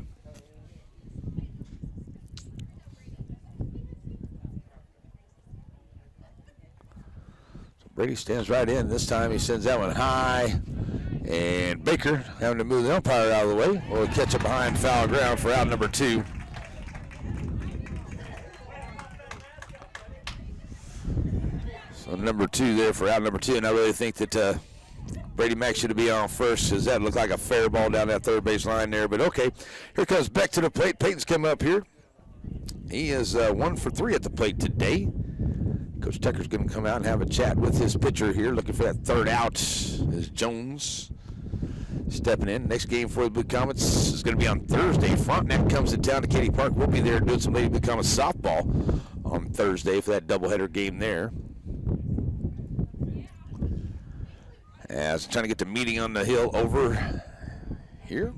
Speaker 1: So Brady stands right in. This time he sends that one high. And Baker having to move the umpire out of the way. Will catch it behind foul ground for out number 2. So number 2 there for out number 2. And I really think that Brady Mack should be on first, because that looked like a fair ball down that third base line there. But okay, here comes Beck to the plate. Peyton's coming up here. He is 1 for 3 at the plate today. Coach Tucker's going to come out and have a chat with his pitcher here, looking for that third out. Is Jones stepping in. Next game for the Blue Comets is going to be on Thursday. Frontenac comes to town to Katy Park. We'll be there doing some Lady Blue Comets softball on Thursday for that doubleheader game there. As trying to get the meeting on the hill over here.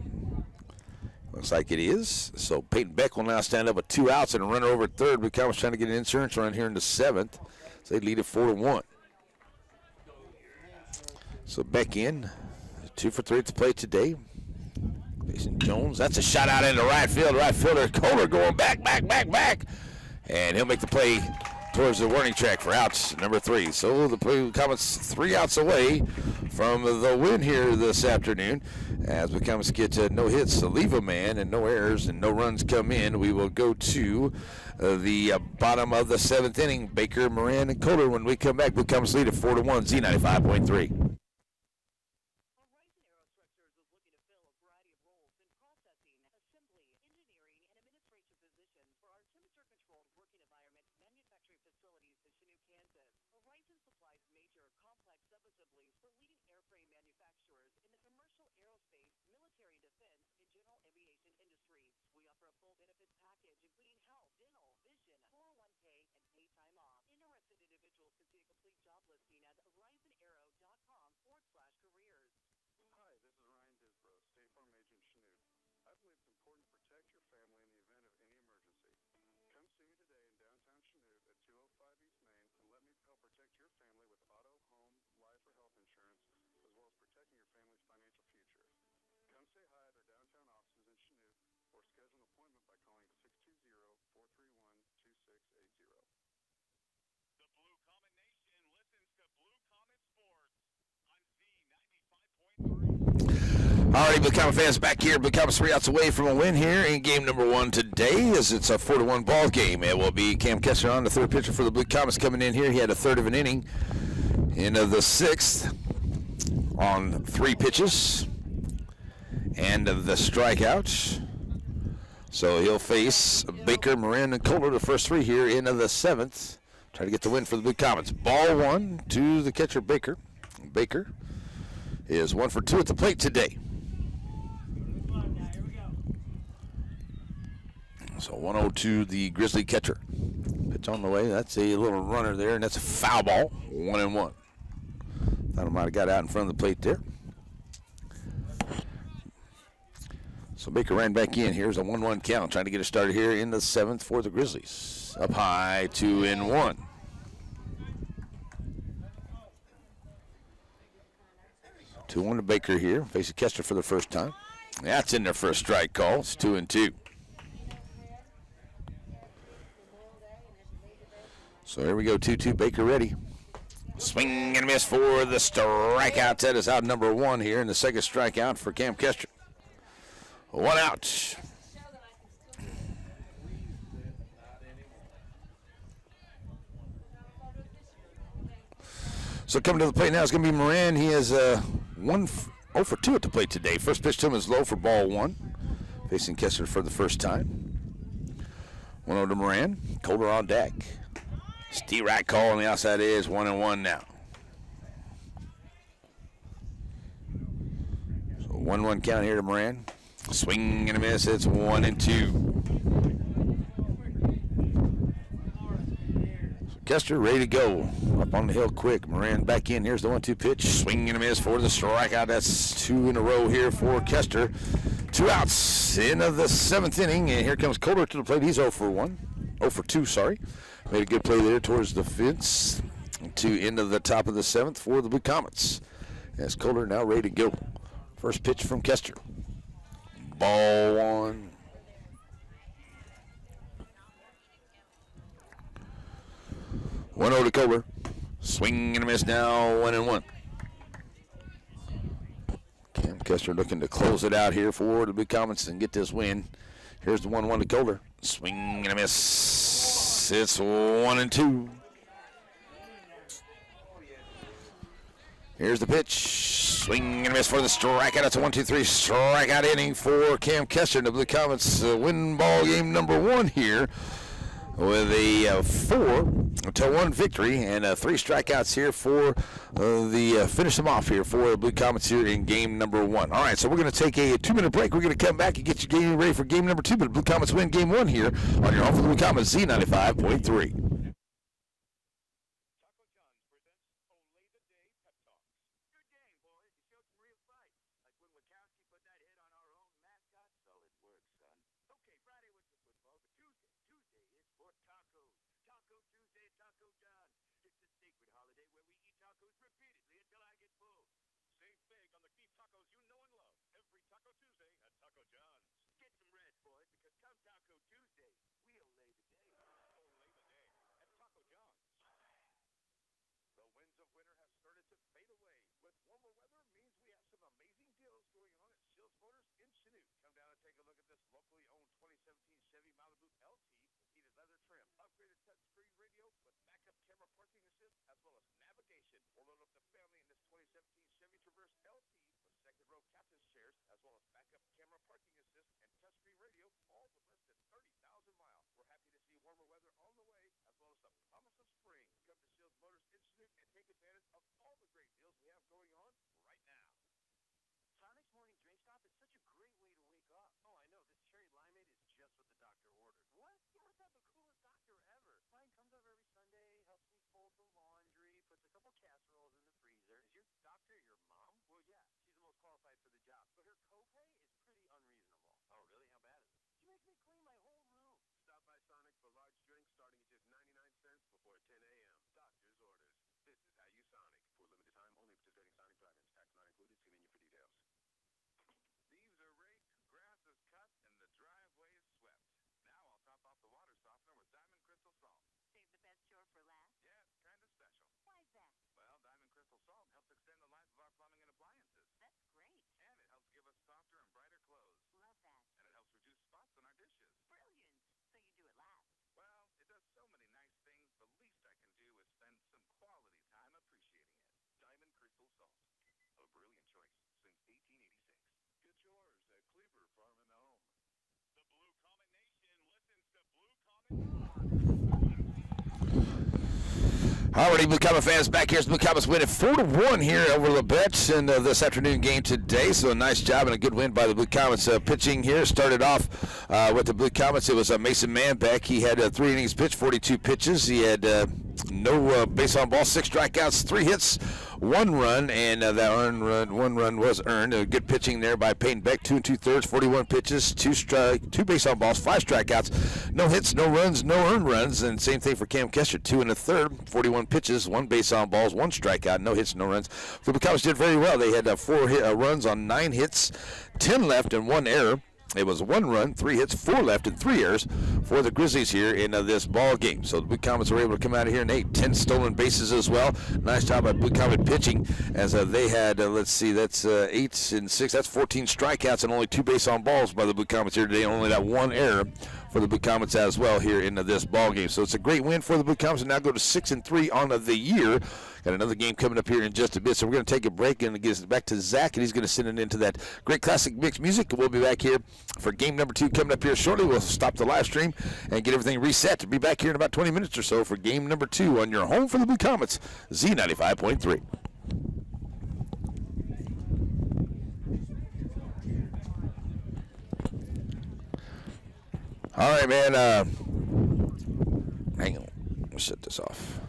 Speaker 1: Looks like it is. So Peyton Beck will now stand up with 2 outs and a runner over at third. Blue Comets trying to get an insurance run here in the 7th. So they lead it 4-1. So Beck in. 2 for 3 at the plate today. Facing Jones. That's a shot out into right field. Right fielder Kohler going back. And he'll make the play towards the warning track for outs number 3. So the Blue Comets 3 outs away from the win here this afternoon. As Blue Comets get no hits to leave a man and no errors and no runs come in, we will go to the bottom of the 7th inning. Baker, Moran, and Kohler. When we come back, Blue Comets lead at 4-1, Z95.3. All right, Blue Comet fans, back here. Blue Comets 3 outs away from a win here in game number 1 today, as it's a 4-1 ball game. It will be Cam Kessler on the third pitcher for the Blue Comets coming in here. He had a third of an inning in the 6th on 3 pitches and the strikeout. So he'll face Baker, Moran, and Kohler, the first 3 here in the 7th. Try to get the win for the Blue Comets. Ball 1 to the catcher, Baker. Baker is 1 for 2 at the plate today. So 1-0 to the Grizzly catcher. Pitch on the way. That's a little runner there, and that's a foul ball. 1-1. Thought I might have got out in front of the plate there. So Baker ran back in. Here's a 1-1 count. Trying to get it started here in the 7th for the Grizzlies. Up high, 2-1. So 2-1 to Baker here. Facing Kester for the first time. That's in there for a strike call. It's 2-2. So here we go, 2-2, Baker ready. Swing and miss for the strikeout. That is out number 1 here, and the second strikeout for Cam Kester. 1 out. So coming to the plate now is going to be Moran. He has 0 for 2 at the plate today. First pitch to him is low for ball 1. Facing Kester for the first time. 1-0 to Moran. Kohler on deck. Steve right call on the outside is 1-1 now. So 1-1 count here to Moran. Swing and a miss. It's 1-2. Kester ready to go. Up on the hill quick. Moran back in. Here's the 1-2 pitch. Swing and a miss for the strikeout. That's 2 in a row here for Kester. 2 outs into the 7th inning. And here comes Kohler to the plate. He's 0 for 1. 0 for 2, sorry. Made a good play there towards the fence to into the top of the 7th for the Blue Comets. As Kohler now ready to go. First pitch from Kester. Ball 1. 1-0 to Kohler. Swing and a miss now, 1-1. Cam Kester looking to close it out here for the Blue Comets and get this win. Here's the 1-1 to Kohler. Swing and a miss. It's 1-2. Here's the pitch. Swing and a miss for the strikeout. It's a 1-2-3 strikeout inning for Cam Kester. The Blue Comets win ball game number 1 here with a 4-1 victory and 3 strikeouts here for the finish them off here for the Blue Comets here in game number 1. All right, so we're going to take a 2-minute break. We're going to come back and get you game ready for game number 2. But the Blue Comets win game 1 here on your home for the Blue Comets Z95.3. Alrighty, Blue Comet fans, back here's Blue Comets winning 4-1 here over LaBette in this afternoon game today. So a nice job and a good win by the Blue Comets. Pitching here started off with the Blue Comets. It was Mason Manbeck. He had 3 innings pitched, 42 pitches. He had no base on ball, 6 strikeouts, 3 hits, 1 run, and that 1 run was earned. Good pitching there by Peyton Beck, 2 2/3, 41 pitches, 2 base on balls, 5 strikeouts, no hits, no runs, no earned runs, and same thing for Cam Kester, 2 1/3, 41 pitches, 1 base on balls, 1 strikeout, no hits, no runs. The Blue Comets did very well. They had 4 runs on 9 hits, 10 left, and 1 error. It was 1 run, 3 hits, 4 left, and 3 errors for the Grizzlies here in this ball game. So the Blue Comets were able to come out of here and 10 stolen bases as well. Nice job by Blue Comet pitching as they had, let's see, that's 8 and 6. That's 14 strikeouts and only 2 base on balls by the Blue Comets here today. Only that 1 error for the Blue Comets as well here in this ball game. So it's a great win for the Blue Comets, and now go to 6-3 on the year. Got another game coming up here in just a bit, so we're going to take a break and get back to Zach, and he's going to send it into that great classic mixed music. We'll be back here for game number 2 coming up here shortly. We'll stop the live stream and get everything reset to be back here in about 20 minutes or so for game number 2 on your home for the Blue Comets, Z95.3. All right, man. Hang on. Let me shut this off.